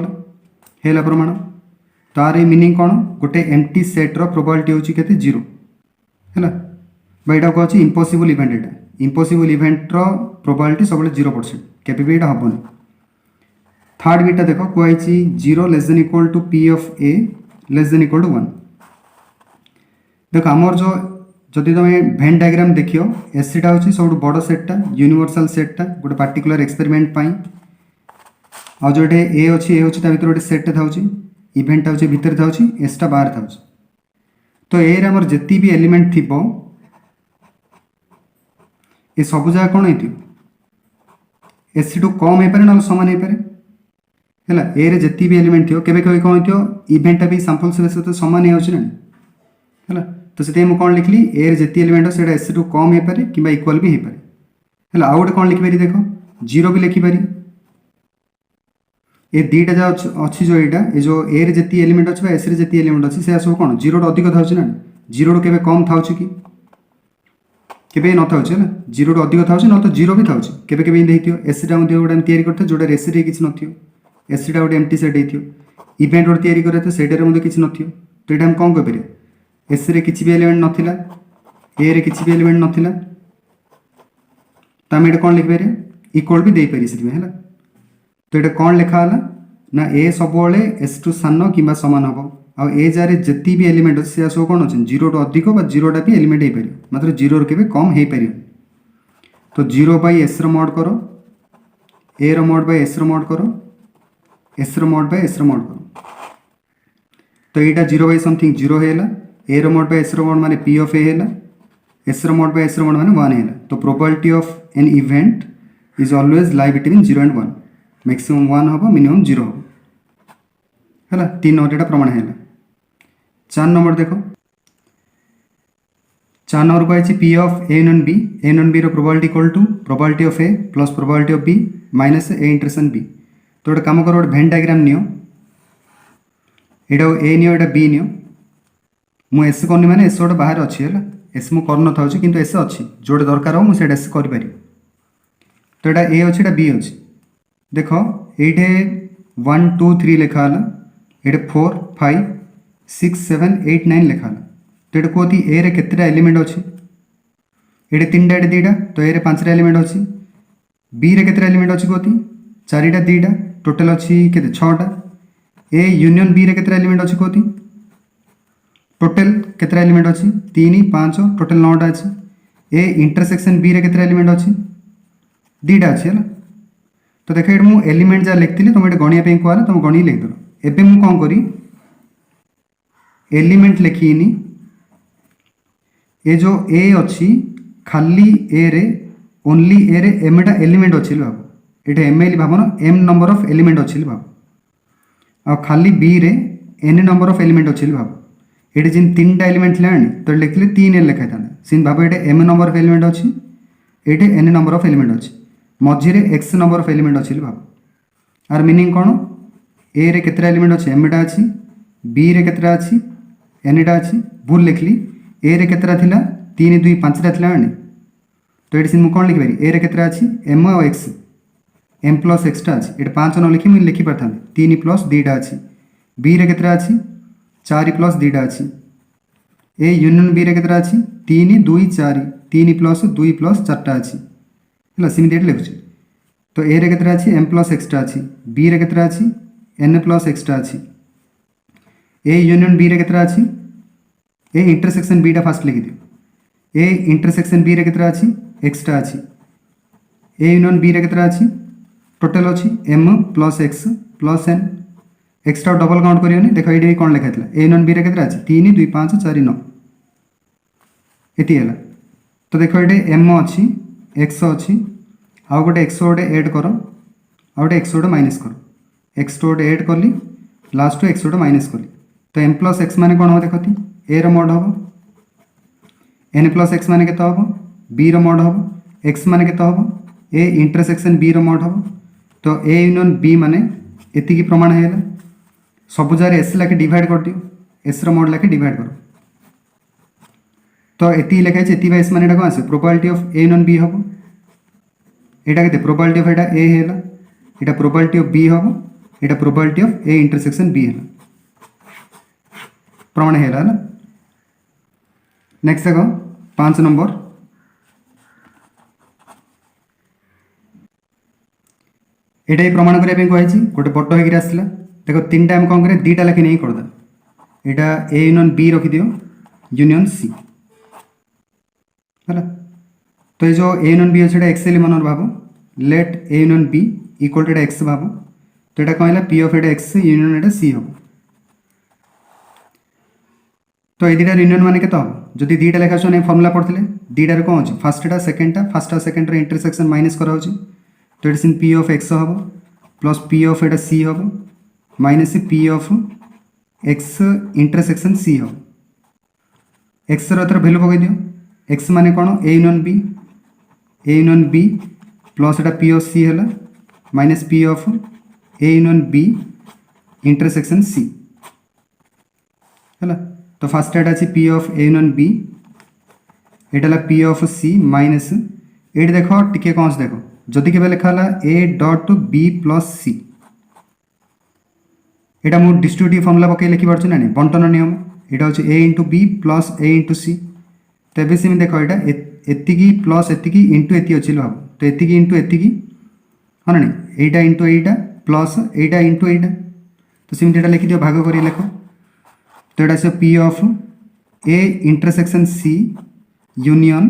होला प्रमाण तार मीनिंग कौन गोटे एम्प्टी सेट रो प्रोबेबिलिटी होची केते 0 हैला बाइटा को अछि इम्पॉसिबल इवेंट एटा इम्पॉसिबल इवेंट रो प्रोबेबिलिटी सबले 0% केबे भी एटा हबोनी। थर्ड बीटा देखो को आइछि 0 less than equal to P of A less than equal to 1 देखो हमर जो जदि तुम वेन डायग्राम देखियो एसटा होची सब बड़ सेटटा यूनिवर्सल सेटटा गोटे पर्टिकुलर एक्सपेरिमेंट पई आ जोटे ए अछि ए होची ता भीतर गोटे सेट थाउची इवेंट होचे भीतर थाउची एसटा बाहर थाउची तो ए रे हमर जति भी एलिमेंट थिबो ए सब जगह कोन हेतियो एस टू कम हे पारे न समान हे पारे हैला ए रे जति भी एलिमेंट थियो केबे केबे कोन हेतियो इवेंट भी सैंपल स्पेस तो समान हे होची न हैला तो सेते हम कोन लिखली ए रे जति एलिमेंट सेटा एस टू कम हे पारे किबा इक्वल भी हे पारे हैला आउट कोन लिखि पारी देखो 0 भी लिखि पारी ए दीटा जा अच्छी जो एटा ए जो ए रे जति एलिमेंट अछि बा एस रे जति एलिमेंट अछि से सब कोन 0 टू अधिक थाउछि ना 0 टू केबे कम थाउछि कि केबे न थाउछि ना 0 टू अधिक थाउछि न तो 0 भी थाउछि केबे केबे देथियो एस टा मध्ये गोडा तयारी करथे जोडा एस रे किछ नथियो एस टा गोटे एम्प्टी सेट हेथियो इवेंट गोटे तयारी करथे सेटा रे मध्ये किछ नथियो तो एटा हम कोन कह परिया एस रे किछ भी एलिमेंट नथिला ए रे किछ भी एलिमेंट नथिला तामे एटा कोन लिख परिया इक्वल भी दे परि सिमे हैला तो ये कौन लिखा है ना ए सबले एस टू सान कि सामान हम आ ए जार जी भी एलिमेंट अच्छे से सब कौन अच्छे 0 टू अधिक 0टा भी एलिमेंट हो पार मात्र 0 के कम हो पार तो 0 बाय एस मोड करो ए मोड बाय एस मोड करो S mode by S mode करो तो यहाँ 0 बाय समथिंग 0 है ए मोड बाय एस मोड माने पी ऑफ ए है S mode by S mode माने 1 है तो probability of an event is always lie between 0 and 1 maximum 1 हम मिनिमम 0 हम है 3 नंबर एटा प्रमाण है 4 नंबर देखो 4 नंबर को आई P of A union B रो probability equal to probability of A plus probability of B minus A intersection B तो गोटे काम करो वेन डायग्राम नियो एटा ए नियो एटा बी नियो मु एस करनी माने एस गोटे बाहर अच्छी है एस मु कर न थाउची किंतु एस अच्छी जोटे दरकार हो मुझे एस कर पारि तो एटा ए अच्छी एटा बी अच्छी देखो ये 1 2 3 लिखा ये 4 5 6 7 8 9 लिखा तो ये कहती ए रे केतेटा एलिमेंट अच्छी ये 3टा ये 2टा तो ए रे 5टा एलिमेंट अच्छी बी रे केतेटा एलिमेंट अच्छी कहती 4टा 2टा टोटल अच्छी केते 6टा ए यूनियन बी रे केतेटा एलिमेंट अच्छी कहती टोटल केतेटा एलिमेंट अच्छी 3 5 टोटल 9टा अच्छी ए इंटरसेक्शन बी रे केतेटा एलिमेंट अच्छी 2टा अच्छी है तो देख ये मुझे एलिमेंट जहाँ लिखी तुम ये गणिया कहला तुम गणी लिखिदेल एवं मुझे कौन करी एलिमेंट लिखिनी ये जो ए अच्छी खाली ए रे ओनली ए रे एमटा एलिमेंट अच्छी भाव ये एम एल भावन एम नंबर ऑफ एलिमेंट अच्छी भाव आ खाली बी रे एन नंबर ऑफ एलिमेंट अच्छी भाव ये जिन तीन टा एलिमेंट लानी तो लिखले तीन एल लिखाई था सीन भाव ये एम नंबर ऑफ एलिमेंट अच्छी ये एन नंबर ऑफ एलिमेंट अच्छी मझे एक्स नंबर ऑफ एलिमेंट अच्छी भाव आर मीनिंग कौन ए रे केतरा एलिमेंट अच्छी एमटा अच्छी बी रे केतरा अच्छी एनटा अच्छी भूल लिखली ए रे केतरा थिला 3 2 5 टा थिला आनी तो ये मुझे कौन लिखिपारी ए रे केतरा अच्छी एम और एक्स एम प्लस एक्सटा अच्छी ये 5 न लिखी मुझे लिखी पारि 3 प्लस 2टा अच्छी बी रे केतरा अच्छी 4 प्लस 2टा अच्छी ए यूनियन बी रे केतरा अच्छी 3 2 4 3 प्लस 2 प्लस 4टा अच्छी है सीमित ये लिखुचे तो ए रे केतरा अच्छी एम प्लस एक्सटा अच्छी बी रे केतरा अच्छी एन प्लस एक्सटा अच्छी ए यूनियन बी रे केतरा अच्छी ए इंटरसेक्शन बीटा फास्ट लिखि दियो ए इंटरसेक्शन बी रे केतरा अच्छी एक्सटा अच्छी ए यूनियन बी रे केतरा अच्छी टोटल अच्छी M plus X plus N एक्सटा डबल काउंट करियोनी देखो ये कौन लिखा था ए यूनियन बी रे केतरा अच्छी 3 2 5 4 9 एति है तो देखो ये एम अच्छी एक्स अच्छी आउ गोटे एक्स गोटे एड कर आउ गोटे एक्स गोटे माइनस कर एक्स गोटे एड कली लास्ट एक्स गोटे माइनस कली तो एम प्लस एक्स मान कौन हम देखती ए रोड हम एन प्लस एक्स मान के हम बी रोड हम एक्स मान के हम ए इंटरसेक्शन बी रोड हम तो ए यूनियन बी माने एति प्रमाण है सब जगह एस लाखे डिवाइड कर दियो एस रोड लाखे डिवाइड कर तो एति लिखाई एति एस मान कौन आस probability of A union B हम यहाँ के प्रोबेबिलिटी ऑफ एटा ए है यहाँ प्रोबेबिलिटी ऑफ बी हम यहाँ probability of A intersection B है प्रमाण है नेक्स्ट देखो 5 नंबर यहाँ प्रमाण करने कही गोटे बड़ होकर आसला देखो 3टा आम कौन करें 2टा लेखे नहीं करदे यहाँ ए यूनियन बी रखिदियो यूनियन सी है तो ये जो ए यूनियन बी अच्छे एक्स एलिमेंट भाव let A union B equal to X भाव तो यहाँ कौन है पी ऑफ एटा एक्स यूनियन एटा सी हम तो ये 2टा यूनियन मान के हम जदि 2टा लेखा नहीं फर्मुला पढ़ते 2टार कौन अच्छे फास्टा सेकेंडटा फास्टा सेकेंड इंटरसेक्शन माइनस कराऊँ तो ये पी ऑफ एक्स हम प्लस पी ऑफ एटा सी हम minus P of X intersection C हम एक्स भैल्यू पकई दियो एक्स मान कौन ए यूनियन बी प्लस एटा पी ऑफ सी है minus P of A union B intersection C है तो फास्ट एटा अच्छी P of A union B एटा पी ऑफ सी माइनस ये देख टिके कौन से देख जदि के लिखा ए डॉट बी प्लस सी यहाँ मुझे डिस्ट्रीब्यूटिव फर्मुला पकई लिखि पार्छ ना बंटन नियम यहाँ हूँ ए इंटू बी प्लस ए इंटू सी तो ये सेम देख यहाँ एति प्लस एति इंटू एति अच्छी भाव तो एति इंटू एति हाँ ना यहाँ इंटू यहाँ प्लस यहाँ इंटू यहाँ तो सेमती यहाँ लिखिद भाग कर लिख तो यहाँ आस P of A intersection C union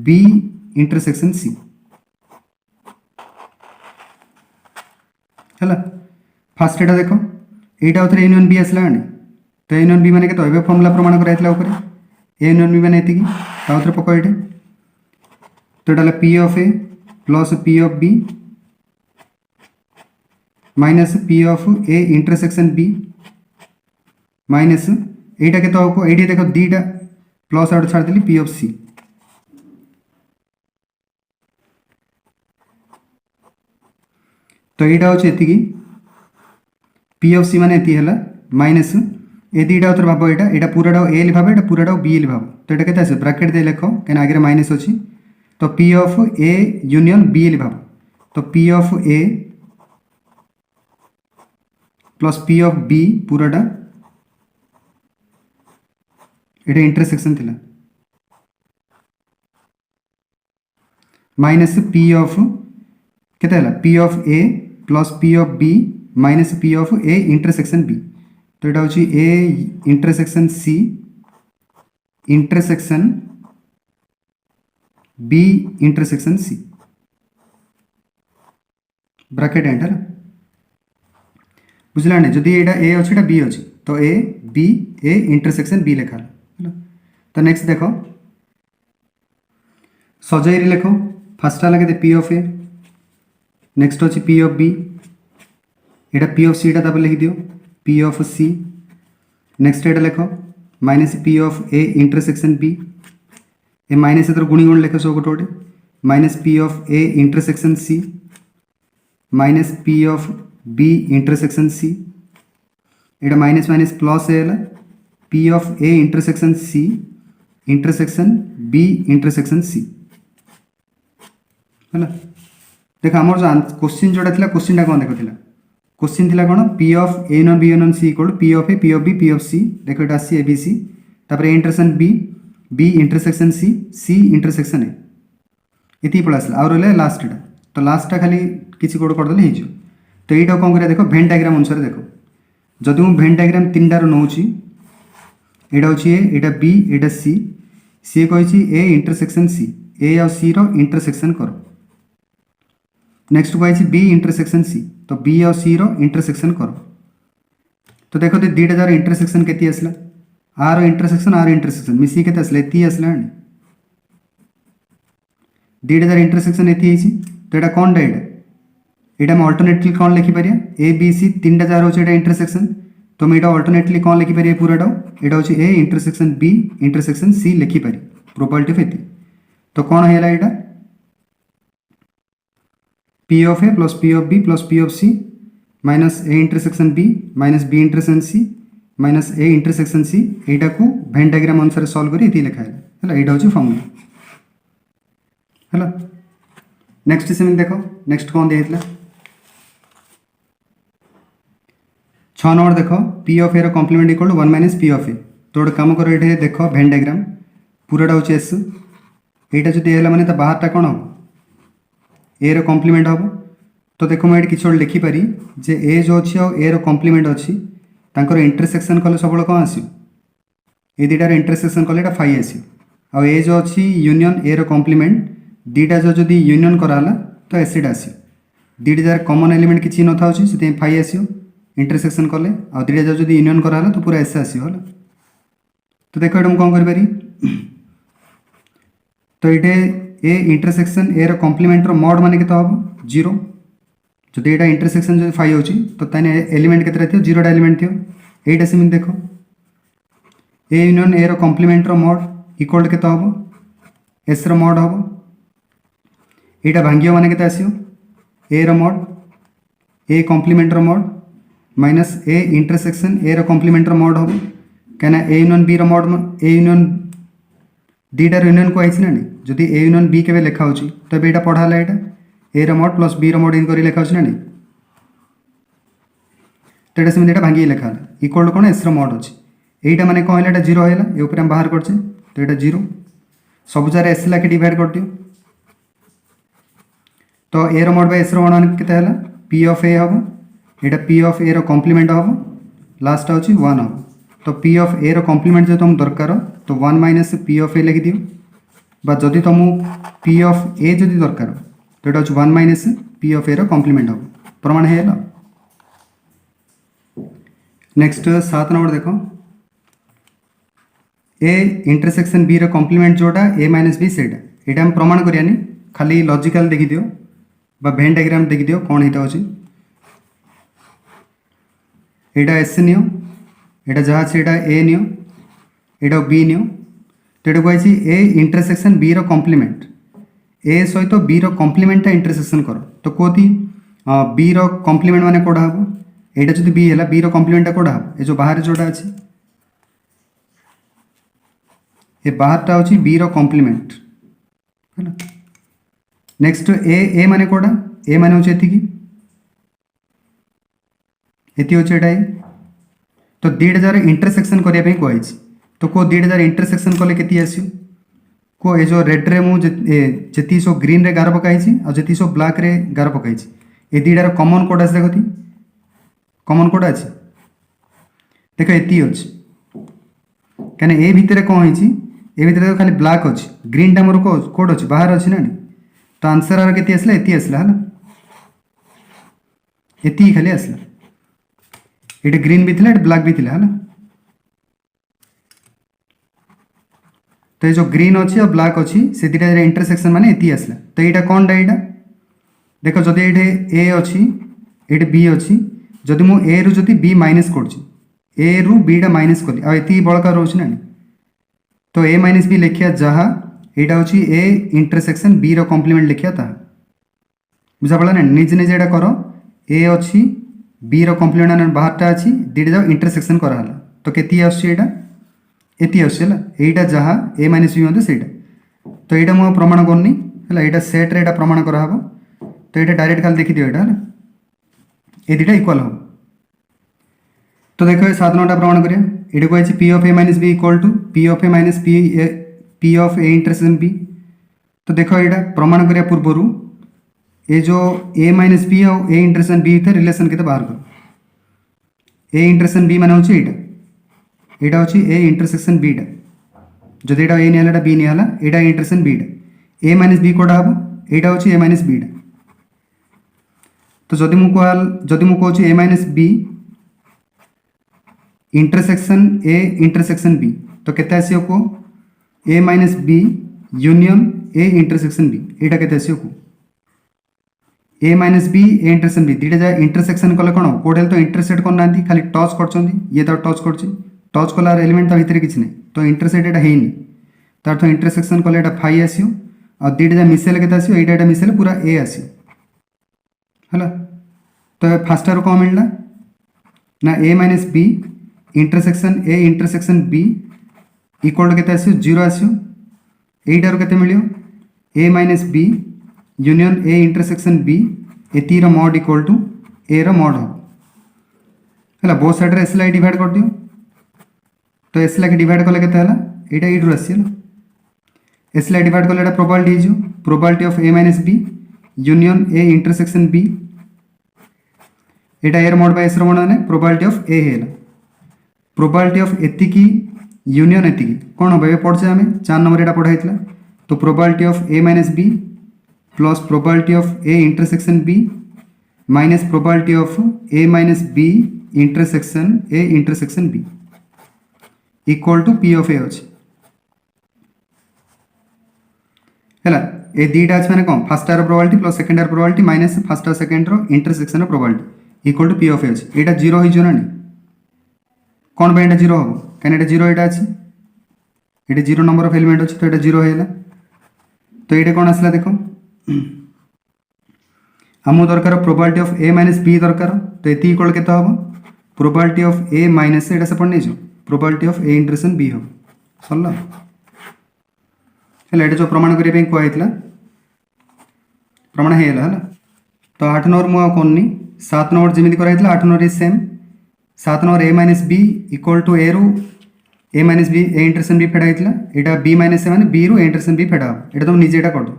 B intersection C है फास्ट यहाँ देख यहाँ थे यूनियन बी आसला तो यूनियन बी मैंने तो फर्मुला प्रमाण कराइला ए यूनियन बी मैंने ये पक ये तो यहाँ P of A plus P of B minus P of A intersection B minus यहाँ के तो ये देख 2टा प्लस आउट छाड़ी पी ऑफ सी तो यहाँ हूँ ये पी ऑफ सी मान ये है माइनस ए 2टा उतर भाव यहाँ पूराटा ए भाव यहाँ पूराटा बी भाव तो यहाँ के ब्राकेट दे लिख कहीं आगे माइनस अच्छी तो P of A union B भाव तो P of A plus P of B पूराटा ये इंटरसेक्शन थिला माइनस पी ऑफ केते P of A plus P of B minus P of A intersection B तो यहाँ हूँ A intersection C intersection B intersection C bracket and है बुझला नहीं जदि एटा ए अच्छी बी अच्छी तो ए बी ए इंटरसेक्शन बी लिखा है तो नेक्स्ट देखो सजाई लिख फास्ट लगे पी ऑफ ए नेक्स्ट अच्छी पी ऑफ बी एटा पी ऑफ सी टा लिख दियो पी ऑफ सी नेक्स्ट एटा लिख minus P of A intersection B A minus इधर गुणी गुण लिख सब गोटे गोटे minus P of A intersection C minus P of B intersection C एटा माइनस माइनस प्लस है P of A intersection C intersection B intersection C है देख आम जो क्वेश्चन जोटा था क्वेश्चन कौन देखा क्वेश्चन थी कौन P of A non B non C equal P of A P of B P of C देख ये आसी ए बी सी तापर intersection B B intersection C C intersection A ये पड़ा आसला आउ रहा लास्टा तो लास्टा खाली किसी गोटे करदे हो तो यहाँ कौन कर देख भेन डायग्राम अनुसार देख जदि मुझे भेन डायग्राम तीन टार नौ यहाँ हूँ ए यहाँ बी यहाँ सी सी कही ए इंटरसेक्शन सी ए आ सी रो इंटरसेक्शन कर नेक्स्ट कही बी इंटरसेक्शन सी तो बी आ सी रो इंटरसेक्शन कर तो देखो तो दुईटा जार इंटरसेक्शन के आसला आर इंटरसेक्शन मिसी के आसला ये आसला दुईटा जार इंटरसेक्शन ये तो यहाँ कौन यहाँ यहाँ मैं अल्टरनेटली कौन लिखिपर ए बी सी तीन टा जार होता इंटरसेक्शन तो मैं अल्टरनेटली कौन लिखिपर पूराटा यहाँ हूँ A intersection B intersection C लिखिपर प्रोबेबिलिटी ऑफ एति तो कौन है यहाँ P of A plus P of B plus P of C minus A intersection B minus B intersection C minus A intersection C यहाँ को भेन डायग्राम अनुसार सॉल्व कर लिखा है यहाँ हूँ फॉर्मूला है नेक्स्ट सेम देख नेक्स्ट कौन दिया 6 नंबर देख पी ऑफ ए रो complement equal to 1 minus P of A तो गोटे कम कर ये देख भेन डायग्राम पूराटा हूँ एस यहाँ जो है मैंने बाहरटा कौन हम ए रो कॉम्प्लीमेंट हम तो देखो मुझे किसी गोटे लिखिपारी जे ए जो अच्छी ए रो कॉम्प्लीमेंट अच्छी तांकर इंटरसेक्शन कले सब कौन आसो ये दुटार इंटरसेक्शन कले फाइ आसो आ ए जो अच्छी यूनियन ए रो कॉम्प्लीमेंट दुईटा जो जदि यूनियन कराला तो एसिड आसो दुईटा जार कमन एलिमेंट किसी न था से फाइ आसो इंटरसेक्शन कले आ दुईटा जार जदि यूनियन कराला तो पूरा एस आसो तो देखो ये कौन करी तो ये ए इंटरसेक्शन ए रो कॉम्प्लीमेंट रो मॉड माने केते हम 0 जदि एटा इंटरसेक्शन जो फाइ होची तो ताने एलिमेंट केते रहथियो 0 टा एलिमेंट थियो एटा सेम देखो ए यूनियन ए रो कॉम्प्लीमेंट रो मॉड इक्वल केते हम एस रो मॉड हम एटा भांगियो माने केते आसियो ए रो मॉड ए कॉम्प्लीमेंट रो mod minus A intersection A रो कॉम्प्लीमेंट रो मॉड हम कहना ए यूनियन बी रो मॉड ए यूनियन दुईटार यूनियन को आई ना जदि ए यूनियन बी के लिखा हो तो ये पढ़ा यहाँ ए रो मॉड प्लस बी रो मॉड इन कर लिखा ना नहीं तो ये सेमती भांगी लिखा इक्वल टू कौन एस रो मॉड अच्छी यहीटा मैंने कौन है 0 है ये हम बाहर करचे तो यहाँ 0 सब जार एस लाखे डिवाइड कर दियो तो ए रो मॉड बाय एस रो मॉड केते हला पी ऑफ ए हम यहाँ पी ऑफ ए रो कॉम्प्लीमेंट हम लास्ट हूँ 1 हम तो पी ऑफ ए रो कॉम्प्लीमेंट जो तुम दरकार तो 1 माइनस पी ऑफ ए लिखि दियो बा जदि तुम पी ऑफ ए जदि दरकार तो ये हूँ 1 माइनस पी ऑफ ए रो कॉम्प्लीमेंट हम प्रमाण है नेक्स्ट 7 नंबर देखो ए इंटरसेक्शन बी रो कॉम्प्लीमेंट जोटा ए माइनस बी सेटा ये हम प्रमाण करियानी खाली लॉजिकल देखि दियो बा भेन डायग्राम देखि दियो कौन होता अछि एटा एस नियो एटा जहाँ से ए नियो एटा बी नियो तो ये कही ए इंटरसेक्शन बी रो कॉम्प्लीमेंट ए सहित बी रो कॉम्प्लीमेंट इंटरसेक्शन कर तो कहती बी रो कॉम्प्लीमेंट माने कोड़ा हम एटा जदि बी है बी रो कॉम्प्लीमेंट कोड़ा हम ये जो बाहर जोटा अच्छी ये बाहरटा हूँ बी रो कॉम्प्लीमेंट है नेक्स्ट ए माने कोड़ा ए माने हूँ एति हूँ एटा तो दुईटा जार इंटरसेक्शन करने कहुई तो को दुईटा जार इंटरसेक्शन कले के आसो को ये जो रेड रे मुझे जी सब ग्रीन रे गार पकाई और जी सब ब्लैक रे गार पकाई ये दुईटार कमन कोड आस देखती कमन कोड अच्छे देख ये अच्छे कहीं ए भितर कौन हो ए भितर खाली ब्लैक अच्छी ग्रीन टा मोर कोड अच्छी बाहर अच्छी ना तो आंसर आर के आसला ये आसला है एति खाली आसला ये ग्रीन भी थिला ये ब्लैक भी थिला है तो ये जो ग्रीन अच्छी और ब्लैक अच्छी से इंटरसेक्शन माने एति आसला तो यहाँ कौन टा यहाँ देख जदि ये ए अच्छी ये बी अच्छी जदि मु ए रु जदि बी माइनस कर ए रु बी टा माइनस कली आती बड़का रोच ना तो ए माइनस बी लिखिया जहाँ यहाँ हूँ ए इंटरसेक्शन बी रो कॉम्प्लीमेंट लिखिया ता बुझा पड़ा ना निज निज एटा कर ए अच्छी बी रो कॉम्प्लीमेंट बाहरटा अच्छी दीटा जाओ इंटरसेक्शन कराला तो केती आसला एति आसला यहीटा जहाँ ए माइनस बी मत तो यहाँ मुझे प्रमाण करनी है यहाँ सेट्रे यहाँ प्रमाण कराब तो ये डायरेक्ट खाली देखी दियो है ये दुटा इक्वाल हम तो देखो ये 7 नंबर प्रमाण करिया ये कही P of A minus B equal to P of A minus P of A intersection B तो देखो ये प्रमाण करिया पूर्वर ये जो ए माइनस बी और ए इंटरसेक्शन बी थे रिलेशन के बाहर कर ए इंटरसेक्शन बी माने होची एटा होची ए इंटरसेक्शन बी टा जदि एटा ए नहीं हला बी नहीं हला एटा इंटरसेक्शन बी टा ए माइनस बी कोडा हबो एटा होची ए माइनस बी टा तो जदि मु कहूँ A minus B intersection A intersection B तो केते आसियो को A minus B union A intersection B एटा केते आसियो को A minus B A intersection B दुटा जगह इंटरसेक्शन कले कौन कोडे तो इंटरसेक्ट करना खाली टच कर ये तो टच कर टच कलार एलिमेंट ता भितर किसी नहीं तो इंटरसेक्ट एटा है तार तो इंटरसेक्शन कले एटा फाइ आसियो आ दुटा जगह मिसेले केते आसियो एटा मिसेले पूरा ए आसियो है तो फास्ट आर कौन मिलला ना A minus B intersection B equal to केते आसियो 0 आसियो एटार केते मिलियो A minus B union A intersection B एति रो मॉड इक्वल टू ए रो मॉड है बोथ साइड रे एस लाई डिवाइड कर दियो तो एस लाई डिवाइड कले केते हला एटा इडु आसियो एस लाई डिवाइड कले एटा प्रोबेबिलिटी हिजो probability of A minus B union A intersection B एटा एर मोड बाय एस रो मोड माने प्रोबेबिलिटी ऑफ ए हेला प्रोबेबिलिटी ऑफ एतिकी यूनियन एतिकी कोन होबे पढछे हमें 4 नंबर एटा पढाइतला तो probability of A minus B plus probability of A intersection B minus probability of A minus B intersection B equal to P of A अछि हैला ए दीटा अछि माने कोन फर्स्ट आर प्रोबेबिलिटी प्लस सेकंड आर प्रोबेबिलिटी माइनस फर्स्ट और second रो intersection रो probability equal to P of A अछि एटा 0 होई जो ना कौन पे 0 हम कहीं 0 यहाँ अच्छी ये 0 नंबर ऑफ एलिमेंट अच्छी तो ये 0 है तो ये कौन आसला देख आम दरकार probability of A minus B दरकार तो ये इक्वल के हम प्रोबेबिलिटी ऑफ ए माइनस ये सेपट नहीं जो probability of A intersection B हम सरला है जो प्रमाण करने कहला प्रमाण है तो 8 नंबर मुझे कौन 7 नंबर जमी कराई 8 number same 7 number A minus B equal to A रु A minus B A intersection B फेड़ा होता यहाँ बी माइनस ए मैंने बी रु ए इंटरसेक्शन बी फेड़ा ये तुम निजे कर दो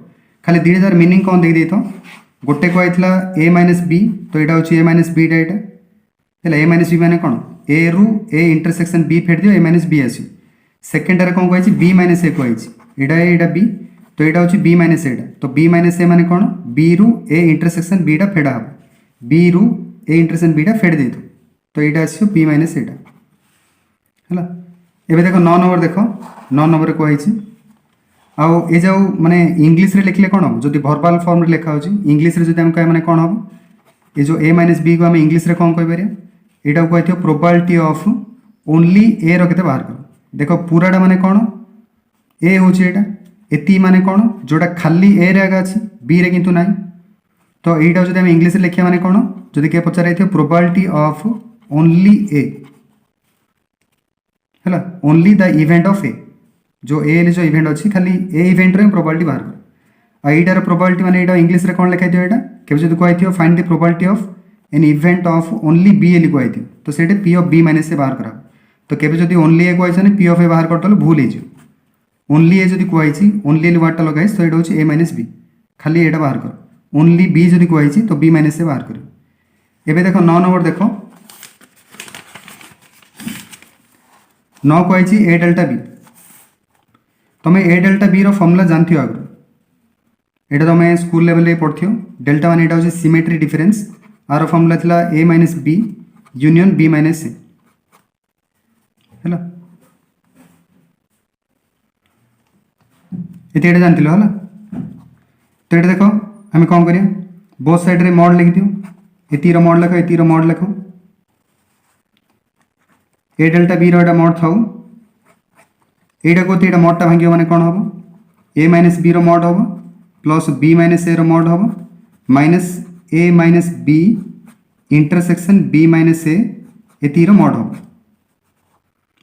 खाली दुटा जार मीनिंग कौन देखी तो गोटे कहला ए माइनस बी तो यहाँ हूँ ए माइनस बी टा है ए माइनस बी मैंने कौन ए रु ए इंटरसेक्शन बी फेड़ दियो ए माइनस बी आस सेकेंड कौन कही बी माइनस ए कही यहाँ बी तो यहाँ हूँ बी माइनस एटा तो बी माइनस ए मैंने कौन बी रु ए इंटरसेक्शन बी टा फेड़ा हम बी रु ए इंटरसेक्शन बी टा फेड़ दे तो यहाँ आसो बी माइनस एटा है एबे देख 9 नंबर देख 9 नंबर कही आउ ये जाऊ माने इंग्लिश रे लिखले कौन हम जो भर्बाल फॉर्म रे लिखा होची इंग्लिश रे जो कहे माने कौन हम ये जो ए माइनस बी को हम इंग्लिश रे कौन कह पारे यहाँ को कहते प्रोबेबिलिटी ऑफ ओनली ए रखते बाहर कर देख पूराटा माने कौन ए हूँ यहाँ एति माने कौन जोटा खाली ए रे आगे अच्छी बी रे किंतु नाई तो यहाँ जो इंग्लिश लिखा माने कौन जदि किए पचार प्रोबेबिलिटी ऑफ ओनली ए है ओनली द इवेंट ऑफ ए जो ए जो इवेंट अच्छी खाली ए इवेंट रे प्रोबेबिलिटी बाहर कर आईटार प्रोबेबिलिटी माने यहाँ इंग्लिश रे कौन लिखाई यहाँ केवल जो कही find the probability of an event of only B एल कही तो से P of B minus A बाहर करा तो केवल जो ओनली ए कही पी ऑफ ए बाहर कर भूल हो ओनली ए जब कही ओनली एल वार्डटा लगे तो यहाँ हूँ ए माइनस बी खाली एटा बाहर कर ओनली बी जब कही तो बी माइनस ए बाहर कर एबे देख 9 नंबर देख 9 कही ए डेल्टा बी तुम ए डेल्टा बी फर्मुला जानथि आगु एटा तुम स्कूल लेवल रे पढ़थियो डेल्टा मान एटा होची सिमेट्री डिफरेंस आर फॉर्मूला थिला A minus B union B minus A है ये जानते है तो ये देख आम कौन करिया बोथ साइड रे मॉड लिख दियो एतीर मॉड लिख एतीर मॉड लिख ए डेल्टा बी रा मॉड थाउ एटा को एटा मॉडटा भांगियो माने कौन हम ए माइनस बी रो मॉड हम प्लस बी माइनस ए रो मॉड हम minus A minus B intersection B minus A एतीर मॉड हम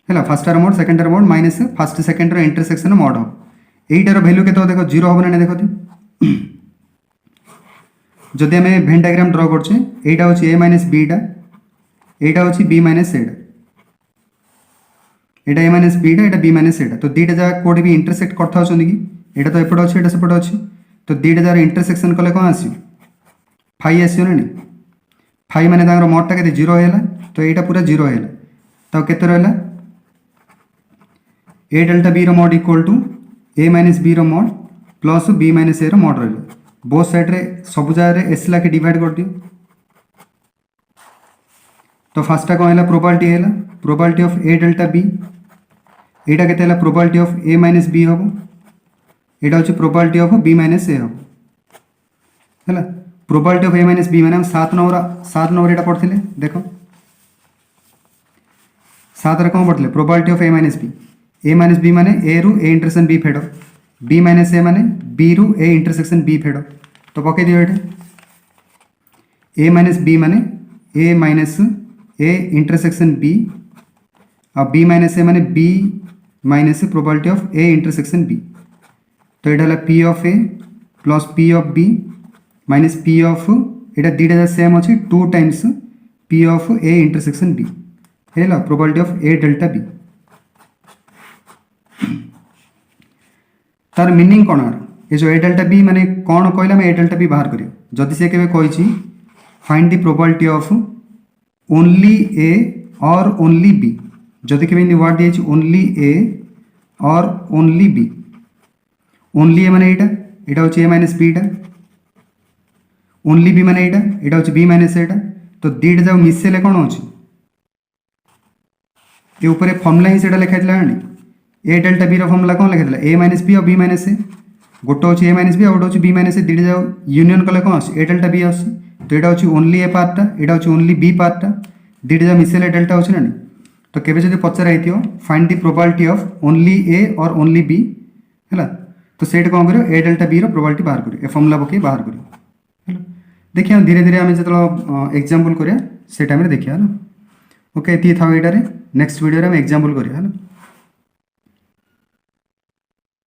है फर्स्ट आर मोड सेकेंड आर mod minus first second intersection mod हम एटार भैल्यू के देख जीरो हम ना देख जदि आम भेन डायग्राम ड्र करछे एटा होची ए माइनस बीटा एटा होची बी माइनस एटा एटा ए माइनस बीटा एटा बी माइनस एटा तो दीटा जगह कोड भी इंटरसेक्ट करता होछन कि एटा तो एपट अछि एटा सेपट अछि तो दीटा जगह इंटरसेक्शन कले कोन आसी फाई आसी ना फाई माने तांगर मोडटा केते जीरो हैला तो एटा पूरा जीरो हैला तो केते रहला ए डेल्टा बी रो mod equal to A minus B रो mod plus B minus A रो मोड रहला बोथ साइड रे सब जगह रे एस लाके डिवाइड कर दियो तो फर्स्टा कौन है probability of A delta B एटा केते है probability of A minus B हम एटा होची probability of B minus A हम है probability of A minus B माने हम 7 नंबर एटा पढ़थिले देखो 7 रे कौन पढ़थिले probability of A minus B माने ए रु ए इंटरसेक्शन बी फेड बी माइनस ए माने बी रु ए इंटरसेक्शन बी फेड तो पके दियो एटा ए माइनस बी माने A minus A intersection B और बी माइनस ए माने B minus probability of A intersection B तो ये P of A plus P of B minus P of ये दीटा सेम अच्छी 2 times P of A intersection B है probability of A delta B तार meaning कौन ये जो ए डेल्टा बी माने कौन कहला मैं ए डेल्टा बी बाहर करियो जदि से केबे कहिछि find the probability of only A और ओनली बी जदि केबे इन वर्ड दिए ओनली ए और ओनली बी ओनली ए माने एटा होछि ए माइनस बी टा ओनली बी माने एटा होछि बी माइनस एटा तो दीटा जाव मिसेले कौन होछि ये ऊपर फॉर्मूला ही सेटा लिखा दिला ए डेल्टा बी रो फॉर्मूला कौन लिखा दिला ए माइनस बी और बी माइनस ए गोटे होछि ए माइनस बी और गोटे होछि बी माइनस ए दीटा जाव यूनियन कले कौन आसी ए डेल्टा बी आसी तो एटा होछि ओनली ए पार्टटा एटा होछि ओनली बी पार्टटा दीटा जाव मिसेले डेल्टा होछि ना तो केबे जदि पचरा हेतियो find the probability of only A और ओनली बी हैला तो सेट कौन करियो ए डेल्टा बी रो प्रोबेबिलिटी बाहर करियो ए फॉर्मूला पके बाहर करियो हैला देखिए धीरे धीरे आम जो एग्जांपल करिया से टाइम रे देखिया हैला ओके एती थाउ एटारे नेक्स्ट वीडियो रे हम एग्जांपल करिया हैला।